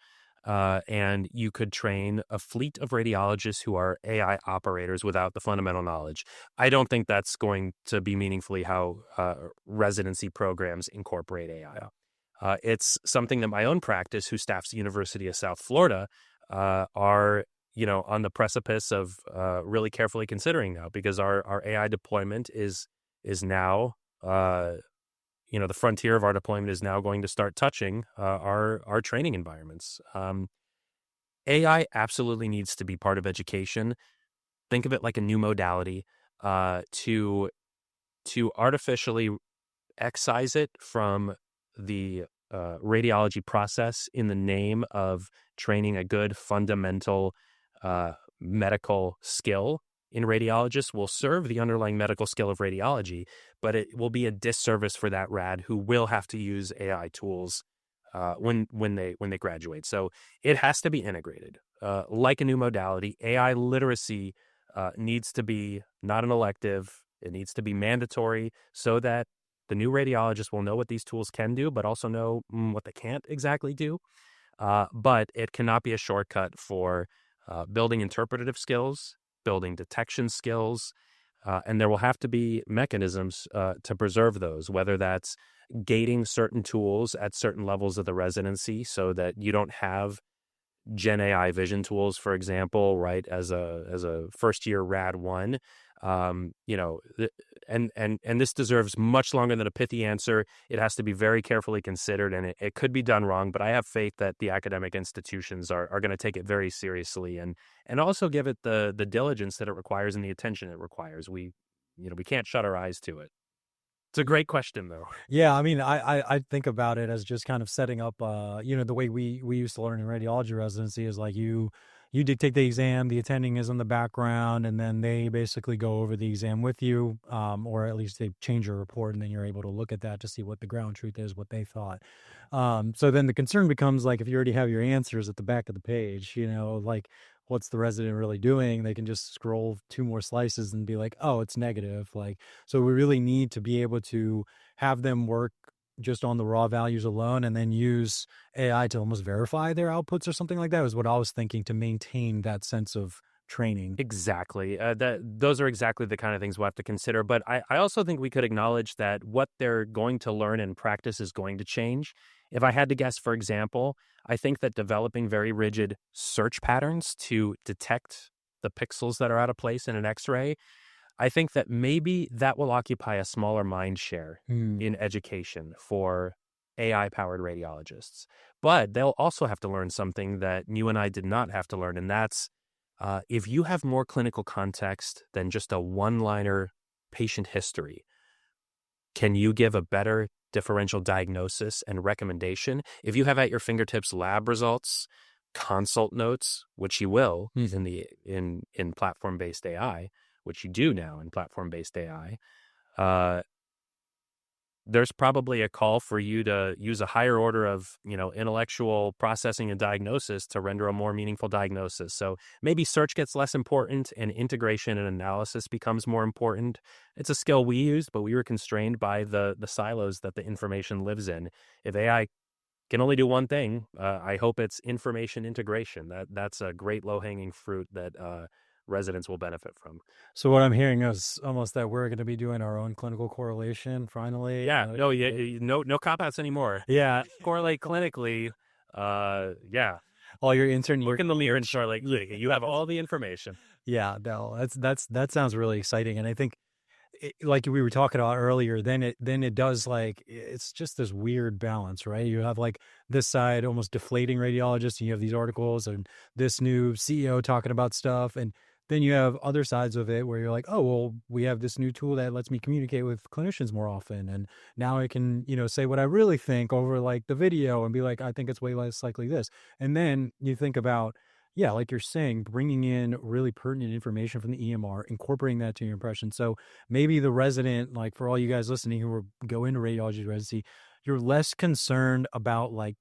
And you could train a fleet of radiologists who are AI operators without the fundamental knowledge. I don't think that's going to be meaningfully how residency programs incorporate AI. It's something that my own practice, who staffs the University of South Florida, are on the precipice of really carefully considering now, because our AI deployment is now the frontier of our deployment is now going to start touching our training environments. AI absolutely needs to be part of education. Think of it like a new modality to artificially excise it from the radiology process in the name of training a good fundamental medical skill in radiologists will serve the underlying medical skill of radiology, but it will be a disservice for that rad who will have to use AI tools when they graduate. So it has to be integrated. Like a new modality, AI literacy needs to be not an elective. It needs to be mandatory so that the new radiologist will know what these tools can do, but also know what they can't exactly do. But it cannot be a shortcut for building interpretative skills, building detection skills, and there will have to be mechanisms to preserve those, whether that's gating certain tools at certain levels of the residency so that you don't have Gen AI vision tools, for example, right, as a first year rad one. And this deserves much longer than a pithy answer. It has to be very carefully considered, and it could be done wrong, but I have faith that the academic institutions are going to take it very seriously and also give it the diligence that it requires and the attention it requires. We can't shut our eyes to it. It's a great question, though. Yeah, I mean, I think about it as just kind of setting up, the way we used to learn in radiology residency is like you dictate the exam, the attending is in the background, and then they basically go over the exam with you, or at least they change your report, and then you're able to look at that to see what the ground truth is, what they thought. So then the concern becomes like if you already have your answers at the back of the page, like what's the resident really doing? They can just scroll 2 more slices and be like, oh, it's negative. Like, so we really need to be able to have them work just on the raw values alone and then use AI to almost verify their outputs or something like that is what I was thinking to maintain that sense of training. Exactly. Those are exactly the kind of things we'll have to consider. But I also think we could acknowledge that what they're going to learn in practice is going to change. If I had to guess, for example, I think that developing very rigid search patterns to detect the pixels that are out of place in an X-ray, I think that maybe that will occupy a smaller mind share in education for AI-powered radiologists. But they'll also have to learn something that you and I did not have to learn, and that's if you have more clinical context than just a one-liner patient history, can you give a better differential diagnosis and recommendation? If you have at your fingertips lab results, consult notes, which you will in platform-based AI, which you do now in platform-based AI, there's probably a call for you to use a higher order of, intellectual processing and diagnosis to render a more meaningful diagnosis. So maybe search gets less important and integration and analysis becomes more important. It's a skill we used, but we were constrained by the silos that the information lives in. If AI can only do one thing, I hope it's information integration. That's a great low-hanging fruit that residents will benefit from. So what I'm hearing is almost that we're going to be doing our own clinical correlation finally. Yeah, no cop-outs anymore. Yeah. Correlate clinically. Yeah. All your intern Look in the mirror and start like, look, you have all the information. Yeah, no, that sounds really exciting. And I think like we were talking about earlier, then it does like, it's just this weird balance, right? You have like this side almost deflating radiologists and you have these articles and this new CEO talking about stuff. And then you have other sides of it where you're like, oh, well, we have this new tool that lets me communicate with clinicians more often. And now I can, say what I really think over like the video and be like, I think it's way less likely this. And then you think about, yeah, like you're saying, bringing in really pertinent information from the EMR, incorporating that to your impression. So maybe the resident, like for all you guys listening who go into radiology residency, you're less concerned about like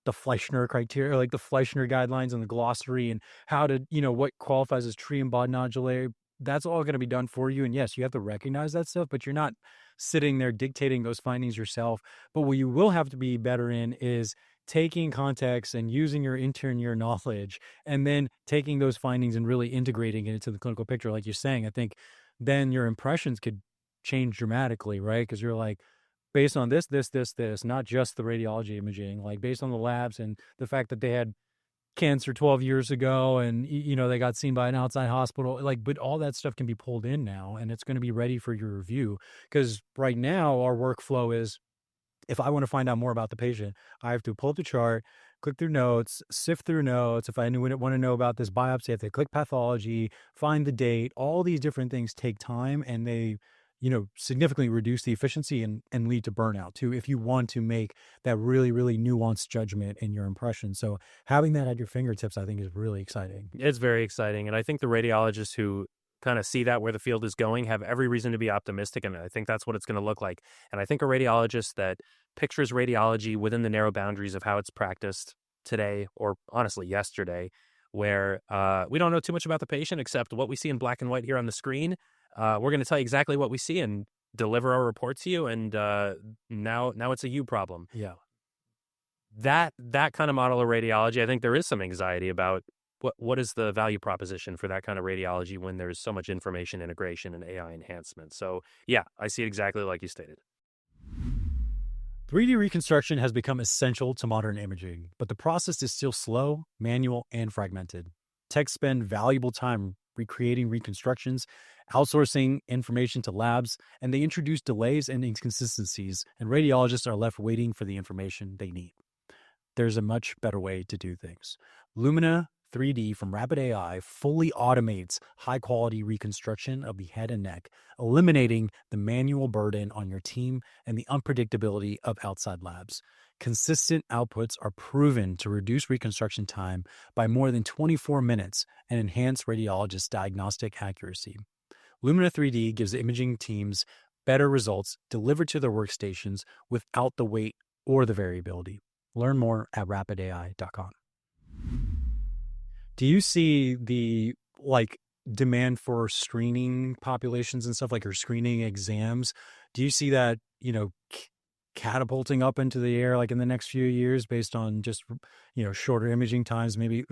the Fleischner criteria, like the Fleischner guidelines and the glossary and how to, what qualifies as tree and bod nodulae. That's all going to be done for you. And yes, you have to recognize that stuff, but you're not sitting there dictating those findings yourself. But what you will have to be better in is taking context and using your intern year knowledge and then taking those findings and really integrating it into the clinical picture. Like you're saying, I think then your impressions could change dramatically, right? Because you're like, based on this, not just the radiology imaging, like based on the labs and the fact that they had cancer 12 years ago and, they got seen by an outside hospital, like, but all that stuff can be pulled in now and it's going to be ready for your review. Because right now our workflow is, if I want to find out more about the patient, I have to pull up the chart, click through notes, sift through notes. If I want to know about this biopsy, I have to click pathology, find the date. All these different things take time, and they, significantly reduce the efficiency and lead to burnout too, if you want to make that really, really nuanced judgment in your impression. So having that at your fingertips, I think, is really exciting. It's very exciting. And I think the radiologists who kind of see that where the field is going have every reason to be optimistic, and I think that's what it's going to look like. And I think a radiologist that pictures radiology within the narrow boundaries of how it's practiced today, or honestly yesterday, where we don't know too much about the patient except what we see in black and white here on the screen. We're going to tell you exactly what we see and deliver our report to you, and now it's a you problem. Yeah. That kind of model of radiology, I think there is some anxiety about what is the value proposition for that kind of radiology when there's so much information integration and AI enhancement. So yeah, I see it exactly like you stated. 3D reconstruction has become essential to modern imaging, but the process is still slow, manual, and fragmented. Techs spend valuable time recreating reconstructions, outsourcing information to labs, and they introduce delays and inconsistencies, and radiologists are left waiting for the information they need. There's a much better way to do things. Lumina 3D from Rapid AI fully automates high-quality reconstruction of the head and neck, eliminating the manual burden on your team and the unpredictability of outside labs. Consistent outputs are proven to reduce reconstruction time by more than 24 minutes and enhance radiologists' diagnostic accuracy. Lumina 3D gives imaging teams better results delivered to their workstations without the wait or the variability. Learn more at rapidai.com. Do you see the demand for screening populations and stuff, like your screening exams? Do you see that, catapulting up into the air like in the next few years based on just, shorter imaging times, maybe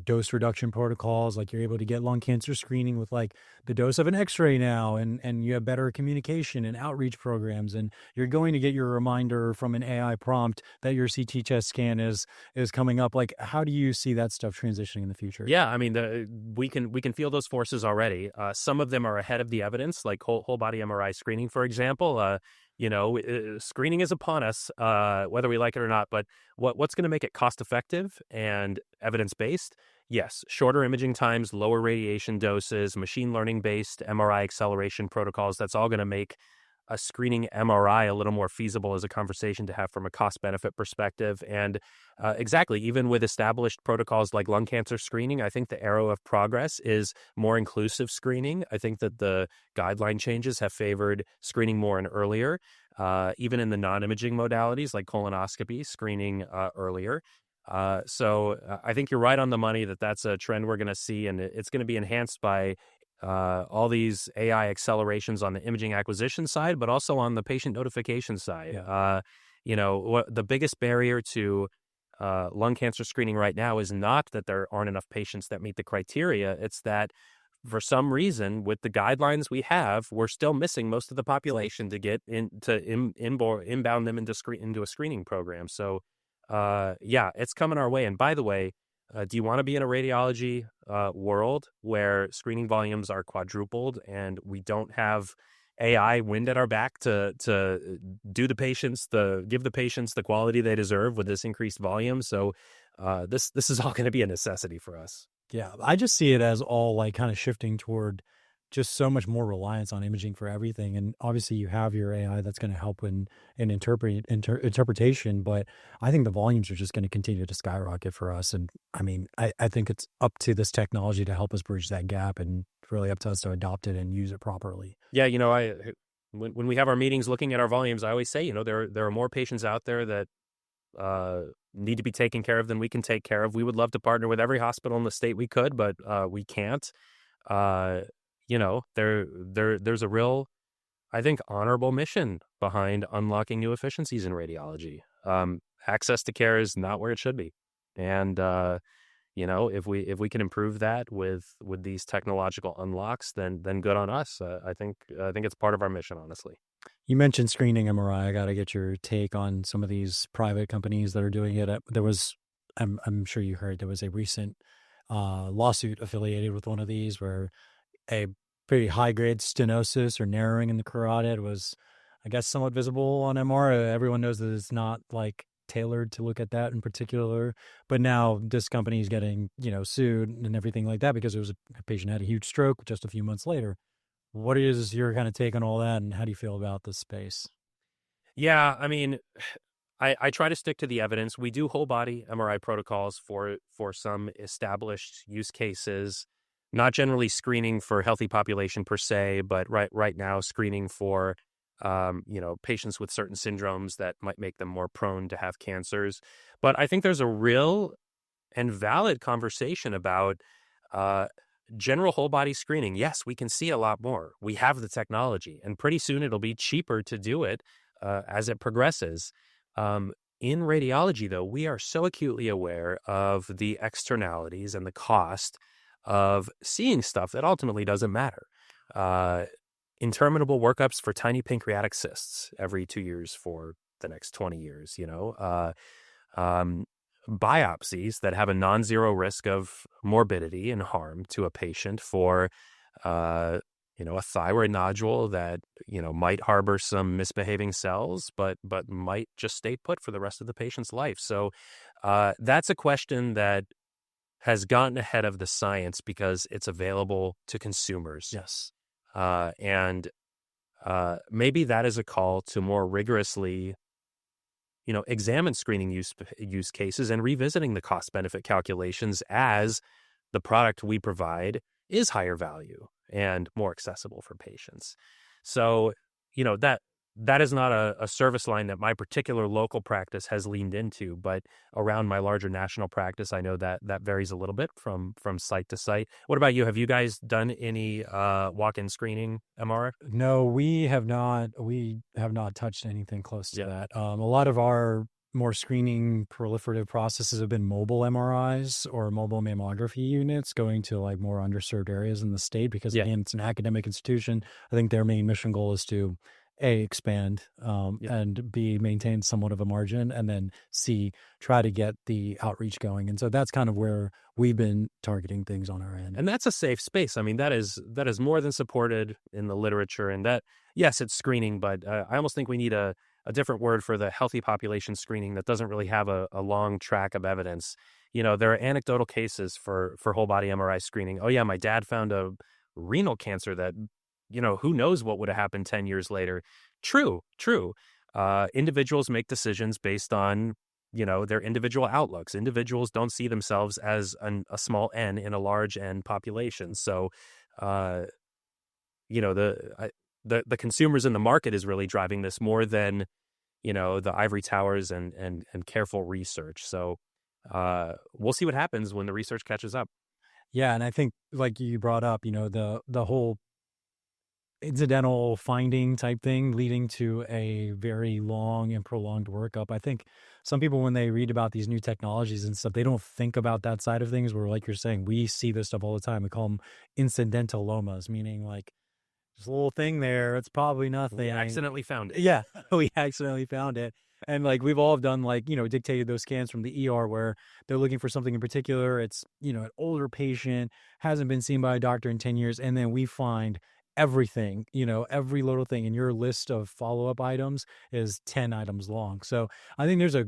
dose reduction protocols, like you're able to get lung cancer screening with like the dose of an x-ray now, and you have better communication and outreach programs, and you're going to get your reminder from an AI prompt that your CT chest scan is coming up. Like, how do you see that stuff transitioning in the future? Yeah, I mean, we can feel those forces already. Some of them are ahead of the evidence, like whole body MRI screening, for example. Screening is upon us, whether we like it or not. But what's going to make it cost effective and evidence based? Yes, shorter imaging times, lower radiation doses, machine learning based MRI acceleration protocols. That's all going to make a screening MRI a little more feasible as a conversation to have from a cost benefit perspective. And exactly, even with established protocols like lung cancer screening, I think the arrow of progress is more inclusive screening. I think that the guideline changes have favored screening more and earlier, even in the non-imaging modalities like colonoscopy, screening earlier. So I think you're right on the money that that's a trend we're going to see, and it's going to be enhanced by all these AI accelerations on the imaging acquisition side, but also on the patient notification side. Yeah. The biggest barrier to lung cancer screening right now is not that there aren't enough patients that meet the criteria. It's that for some reason, with the guidelines we have, we're still missing most of the population to get inbound them into a screening program. So, it's coming our way. And by the way, do you want to be in a radiology world where screening volumes are quadrupled and we don't have AI wind at our back to give the patients the quality they deserve with this increased volume? So this is all going to be a necessity for us. Yeah, I just see it as all like kind of shifting toward just so much more reliance on imaging for everything. And obviously you have your AI that's going to help in interpretation, but I think the volumes are just going to continue to skyrocket for us. And I mean, I think it's up to this technology to help us bridge that gap, and really up to us to adopt it and use it properly. Yeah, when we have our meetings looking at our volumes, I always say, there are more patients out there that need to be taken care of than we can take care of. We would love to partner with every hospital in the state we could, but we can't. There's a real, I think, honorable mission behind unlocking new efficiencies in radiology. Access to care is not where it should be. And, if we can improve that with these technological unlocks, then good on us. I think it's part of our mission, honestly. You mentioned screening MRI. I got to get your take on some of these private companies that are doing it. I'm sure you heard there was a recent lawsuit affiliated with one of these where a pretty high grade stenosis or narrowing in the carotid was, I guess, somewhat visible on MR. Everyone knows that it's not like tailored to look at that in particular, but now this company is getting, sued and everything like that because it was a patient had a huge stroke just a few months later. What is your kind of take on all that, and how do you feel about this space? Yeah, I mean, I try to stick to the evidence. We do whole body MRI protocols for some established use cases, not generally screening for healthy population per se, but right now screening for patients with certain syndromes that might make them more prone to have cancers. But I think there's a real and valid conversation about general whole body screening. Yes, we can see a lot more. We have the technology, and pretty soon it'll be cheaper to do it as it progresses. In radiology, though, we are so acutely aware of the externalities and the cost of seeing stuff that ultimately doesn't matter. Interminable workups for tiny pancreatic cysts every 2 years for the next 20 years, biopsies that have a non-zero risk of morbidity and harm to a patient for, a thyroid nodule that, might harbor some misbehaving cells, but might just stay put for the rest of the patient's life. So that's a question that has gotten ahead of the science because it's available to consumers. Yes. And maybe that is a call to more rigorously, examine screening use cases and revisiting the cost benefit calculations as the product we provide is higher value and more accessible for patients. So, that is not a service line that my particular local practice has leaned into, but around my larger national practice, I know that varies a little bit from site to site. What about you? Have you guys done any walk-in screening MR? No, we have not. We have not touched anything close to that. A lot of our more screening proliferative processes have been mobile MRIs or mobile mammography units going to like more underserved areas in the state because again, it's an academic institution. I think their main mission goal is to A, expand, and B, maintain somewhat of a margin, and then C, try to get the outreach going. And so that's kind of where we've been targeting things on our end. And that's a safe space. I mean, that is more than supported in the literature. And that, yes, it's screening, but I almost think we need a different word for the healthy population screening that doesn't really have a long track of evidence. There are anecdotal cases for whole body MRI screening. Oh yeah, my dad found a renal cancer that, who knows what would have happened 10 years later. True. Individuals make decisions based on, their individual outlooks. Individuals don't see themselves as a small N in a large N population. So, the consumers in the market is really driving this more than, the ivory towers and careful research. So we'll see what happens when the research catches up. Yeah, and I think like you brought up, the whole incidental finding type thing leading to a very long and prolonged workup. I think some people, when they read about these new technologies and stuff, they don't think about that side of things where, like you're saying, we see this stuff all the time. We call them incidentalomas, meaning like there's a little thing there. It's probably nothing. We accidentally found it. Yeah, we accidentally found it. And like we've all done dictated those scans from the ER where they're looking for something in particular. It's, an older patient, hasn't been seen by a doctor in 10 years. And then we find everything, every little thing, and your list of follow-up items is 10 items long. So I think there's a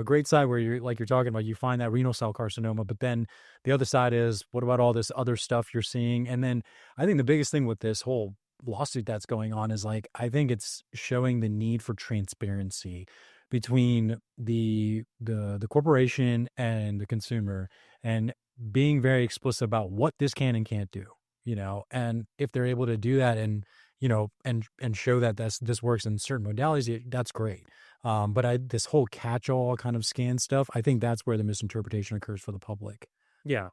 great side where you're talking about, you find that renal cell carcinoma, but then the other side is, what about all this other stuff you're seeing? And then I think the biggest thing with this whole lawsuit that's going on is I think it's showing the need for transparency between the corporation and the consumer, and being very explicit about what this can and can't do. And if they're able to do that and show that this works in certain modalities, that's great. But this whole catch-all kind of scan stuff, I think that's where the misinterpretation occurs for the public. Yeah.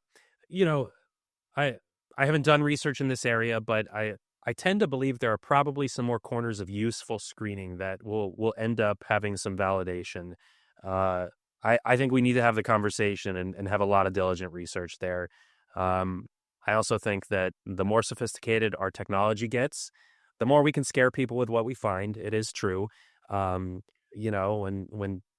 I haven't done research in this area, but I tend to believe there are probably some more corners of useful screening that will end up having some validation. I think we need to have the conversation and have a lot of diligent research there. I also think that the more sophisticated our technology gets, the more we can scare people with what we find, it is true. When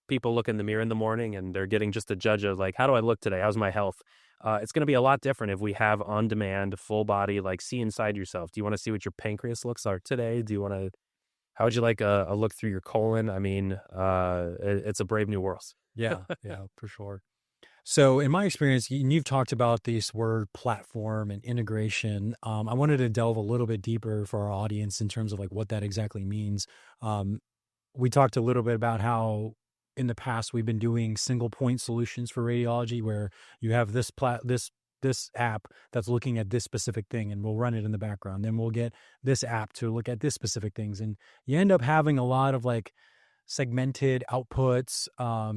people look in the mirror in the morning and they're getting just a judge of like, how do I look today? How's my health? It's going to be a lot different if we have on-demand, full body, like see inside yourself. Do you want to see what your pancreas looks like today? How would you like a look through your colon? I mean, it's a brave new world. Yeah, for sure. So in my experience, and you've talked about this word platform and integration. I wanted to delve a little bit deeper for our audience in terms of like what that exactly means. We talked a little bit about how in the past we've been doing single point solutions for radiology, where you have this app that's looking at this specific thing, and we'll run it in the background. Then we'll get this app to look at this specific things, and you end up having a lot of like segmented outputs,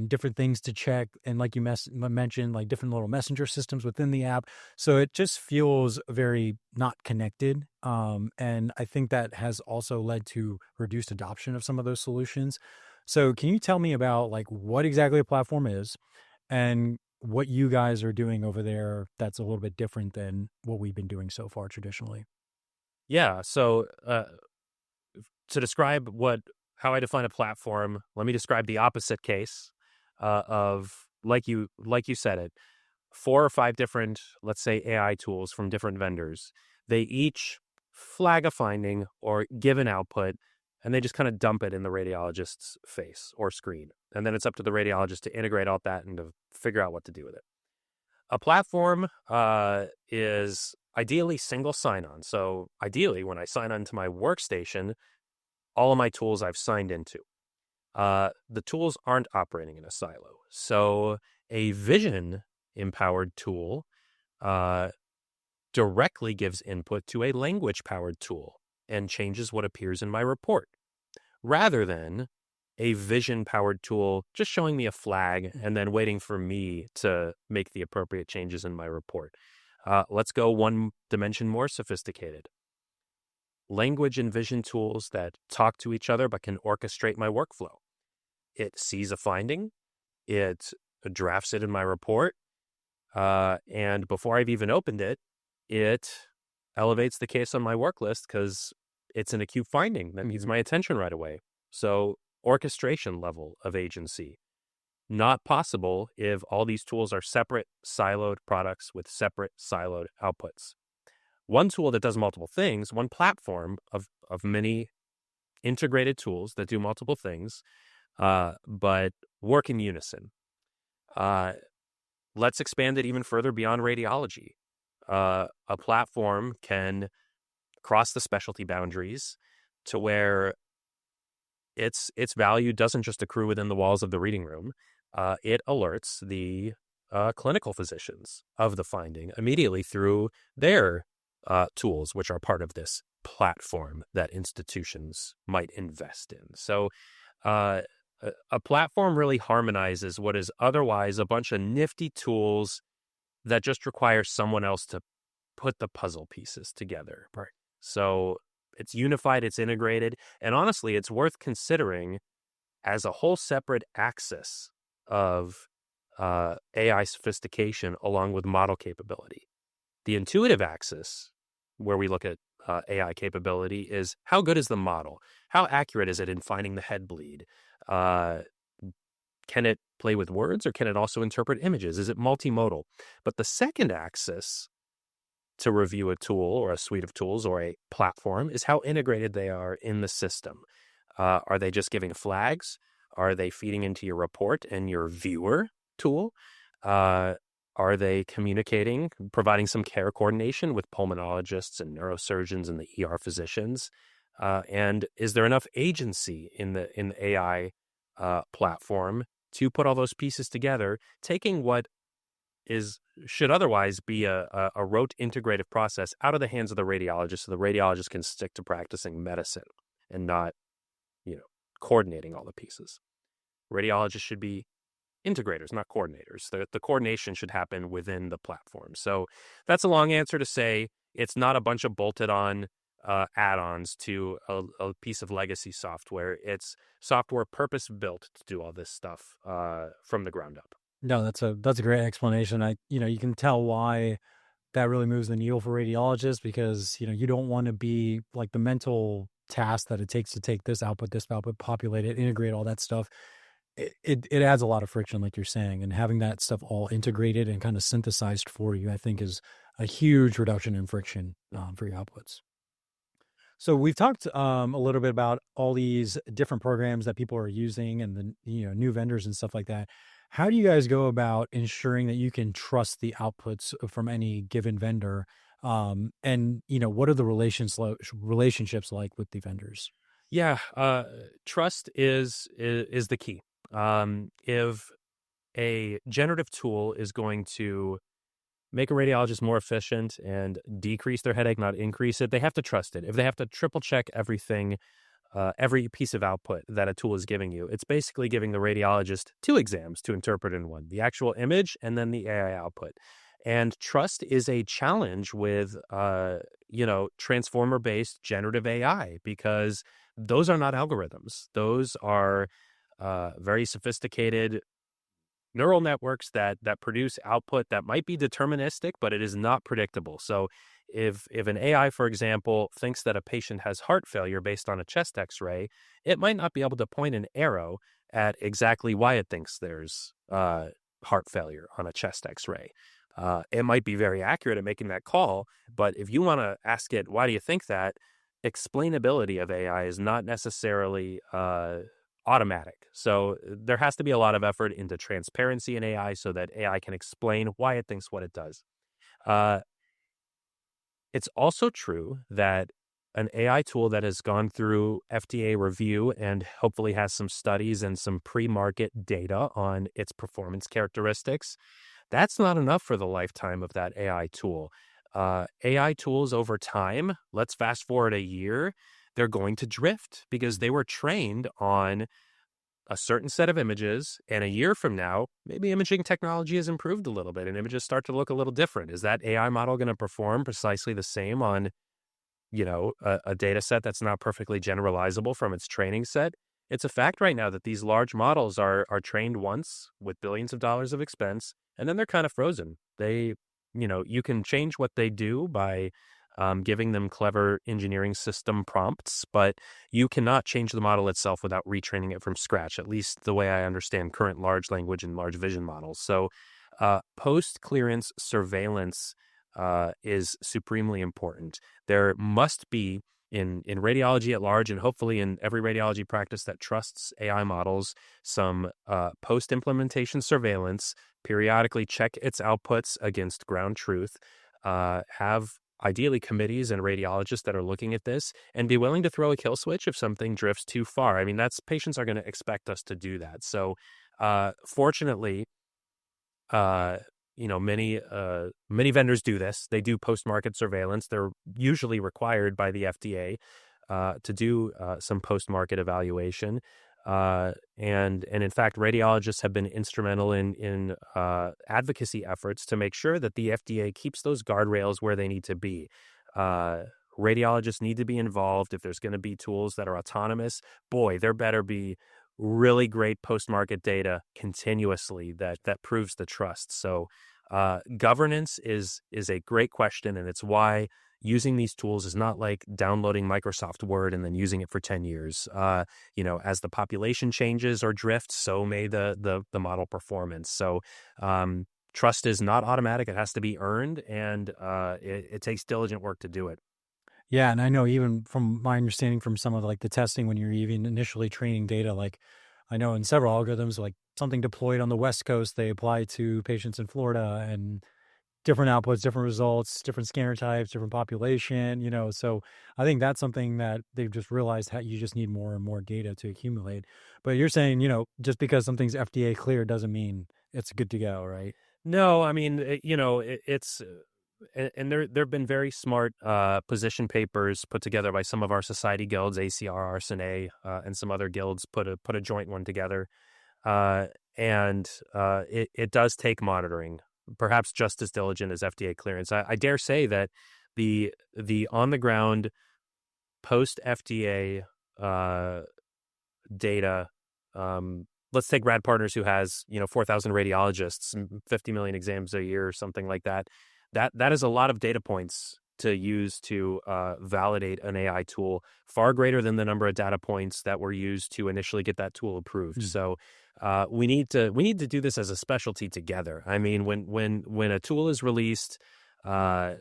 different things to check, and like you mentioned, like different little messenger systems within the app. So it just feels very not connected, and I think that has also led to reduced adoption of some of those solutions. So can you tell me about like what exactly a platform is, and what you guys are doing over there that's a little bit different than what we've been doing so far traditionally? Yeah. So to describe how I define a platform, let me describe the opposite case of like you said it, 4 or 5 different, let's say, AI tools from different vendors. They each flag a finding or give an output, and they just kind of dump it in the radiologist's face or screen. And then it's up to the radiologist to integrate all that and to figure out what to do with it. A platform is ideally single sign-on. So ideally, when I sign on to my workstation, all of my tools I've signed into. The tools aren't operating in a silo. So a vision-empowered tool directly inputs input to a language-powered tool and changes what appears in my report, rather than a vision-powered tool just showing me a flag and then waiting for me to make the appropriate changes in my report. Let's go one dimension more sophisticated. Language and vision tools that talk to each other but can orchestrate my workflow. It sees a finding, it drafts it in my report, and before I've even opened it, it elevates the case on my work list because it's an acute finding that needs my attention right away. So orchestration level of agency, not possible if all these tools are separate, siloed products with separate, siloed outputs. One tool that does multiple things, one platform of many integrated tools that do multiple things, but work in unison. Let's expand it even further beyond radiology. A platform can cross the specialty boundaries to where its value doesn't just accrue within the walls of the reading room. It alerts the clinical physicians of the finding immediately through their tools, which are part of this platform that institutions might invest in. So a platform really harmonizes what is otherwise a bunch of nifty tools that just require someone else to put the puzzle pieces together. Right. So it's unified, it's integrated, and honestly, it's worth considering as a whole separate axis of AI sophistication along with model capability. The intuitive axis, where we look at AI capability, is how good is the model? How accurate is it in finding the head bleed? Can it play with words, or can it also interpret images? Is it multimodal? But the second axis to review a tool or a suite of tools or a platform is how integrated they are in the system. Are they just giving flags? Are they feeding into your report and your viewer tool? Are they communicating, providing some care coordination with pulmonologists and neurosurgeons and the ER physicians? And is there enough agency in the AI platform to put all those pieces together, taking what should otherwise be a rote integrative process out of the hands of the radiologist, so the radiologist can stick to practicing medicine and not, coordinating all the pieces. Radiologists should be integrators, not coordinators. The coordination should happen within the platform. So that's a long answer to say it's not a bunch of bolted on add-ons to a piece of legacy software. It's software purpose built to do all this stuff from the ground up. No, that's a great explanation. You can tell why that really moves the needle for radiologists, because you don't want to be like the mental task that it takes to take this output, populate it, integrate all that stuff. It adds a lot of friction, like you're saying, and having that stuff all integrated and kind of synthesized for you, I think, is a huge reduction in friction for your outputs. So we've talked a little bit about all these different programs that people are using and the new vendors and stuff like that. How do you guys go about ensuring that you can trust the outputs from any given vendor? And what are the relationships like with the vendors? Yeah, trust is the key. If a generative tool is going to make a radiologist more efficient and decrease their headache, not increase it, they have to trust it. If they have to triple check everything, every piece of output that a tool is giving you, it's basically giving the radiologist two exams to interpret in one: the actual image and then the AI output. And trust is a challenge with, transformer-based generative AI, because those are not algorithms. Those are very sophisticated neural networks that produce output that might be deterministic, but it is not predictable. So if an AI, for example, thinks that a patient has heart failure based on a chest X-ray, it might not be able to point an arrow at exactly why it thinks there's heart failure on a chest X-ray. It might be very accurate at making that call, but if you want to ask it, why do you think that? Explainability of AI is not necessarily automatic. So there has to be a lot of effort into transparency in AI so that AI can explain why it thinks what it does. It's also true that an AI tool that has gone through FDA review and hopefully has some studies and some pre-market data on its performance characteristics, that's not enough for the lifetime of that AI tool. AI tools over time, let's fast forward a year, they're going to drift because they were trained on a certain set of images, and a year from now, maybe imaging technology has improved a little bit and images start to look a little different. Is that AI model going to perform precisely the same on, a data set that's not perfectly generalizable from its training set? It's a fact right now that these large models are trained once with billions of dollars of expense, and then they're kind of frozen. You can change what they do by giving them clever engineering system prompts, but you cannot change the model itself without retraining it from scratch, at least the way I understand current large language and large vision models. So post-clearance surveillance is supremely important. There must be, in radiology at large, and hopefully in every radiology practice that trusts AI models, some post-implementation surveillance, periodically check its outputs against ground truth, have ideally committees and radiologists that are looking at this, and be willing to throw a kill switch if something drifts too far. I mean, patients are going to expect us to do that. So fortunately, many vendors do this. They do post-market surveillance. They're usually required by the FDA to do some post-market evaluation. And in fact, radiologists have been instrumental in advocacy efforts to make sure that the FDA keeps those guardrails where they need to be. Radiologists need to be involved. If there's going to be tools that are autonomous, boy, there better be really great post-market data continuously that proves the trust. So governance is a great question, and it's why using these tools is not like downloading Microsoft Word and then using it for 10 years. As the population changes or drifts, so may the model performance. So trust is not automatic. It has to be earned, and it takes diligent work to do it. Yeah, and I know even from my understanding from some of the testing when you're even initially training data, I know in several algorithms, something deployed on the West Coast, they apply to patients in Florida, and different outputs, different results, different scanner types, different population, so I think that's something that they've just realized how you just need more and more data to accumulate. But you're saying, just because something's FDA cleared doesn't mean it's good to go, right? No, I mean, it's... And there have been very smart position papers put together by some of our society guilds, ACR, RSNA, and some other guilds put a joint one together. And it does take monitoring, perhaps just as diligent as FDA clearance. I dare say that the on-the-ground post-FDA data, let's take Rad Partners, who has 4,000 radiologists, 50 million exams a year, or something like that. That is a lot of data points to use to validate an AI tool, far greater than the number of data points that were used to initially get that tool approved. So we need to do this as a specialty together. I mean, when a tool is released, in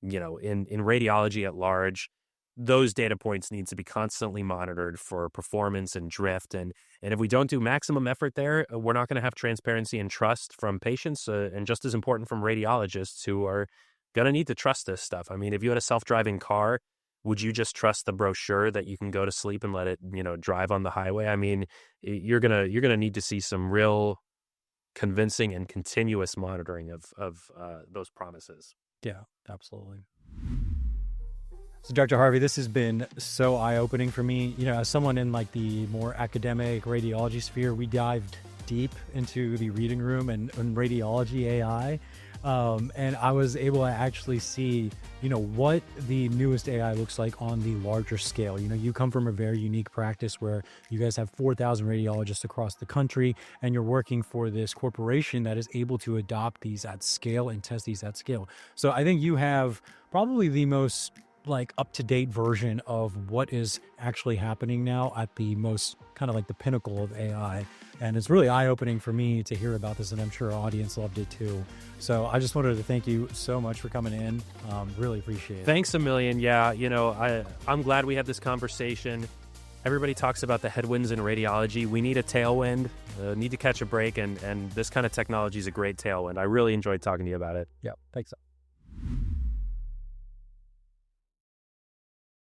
radiology at large, those data points need to be constantly monitored for performance and drift. And if we don't do maximum effort there, we're not going to have transparency and trust from patients, and just as important from radiologists who are going to need to trust this stuff. I mean, if you had a self-driving car, would you just trust the brochure that you can go to sleep and let it, drive on the highway? I mean, you're gonna need to see some real convincing and continuous monitoring of those promises. Yeah, absolutely. So, Dr. Harvey, this has been so eye-opening for me. As someone in like the more academic radiology sphere, we dived deep into the reading room and radiology AI. And I was able to actually see, what the newest AI looks like on the larger scale. You come from a very unique practice where you guys have 4,000 radiologists across the country, and you're working for this corporation that is able to adopt these at scale and test these at scale. So I think you have probably the most like up-to-date version of what is actually happening now at the most kind of like the pinnacle of AI. And it's really eye-opening for me to hear about this, and I'm sure our audience loved it too. So I just wanted to thank you so much for coming in. Really appreciate it. Thanks a million. Yeah, I'm glad we had this conversation. Everybody talks about the headwinds in radiology. We need a tailwind, need to catch a break, and this kind of technology is a great tailwind. I really enjoyed talking to you about it. Yeah, thanks.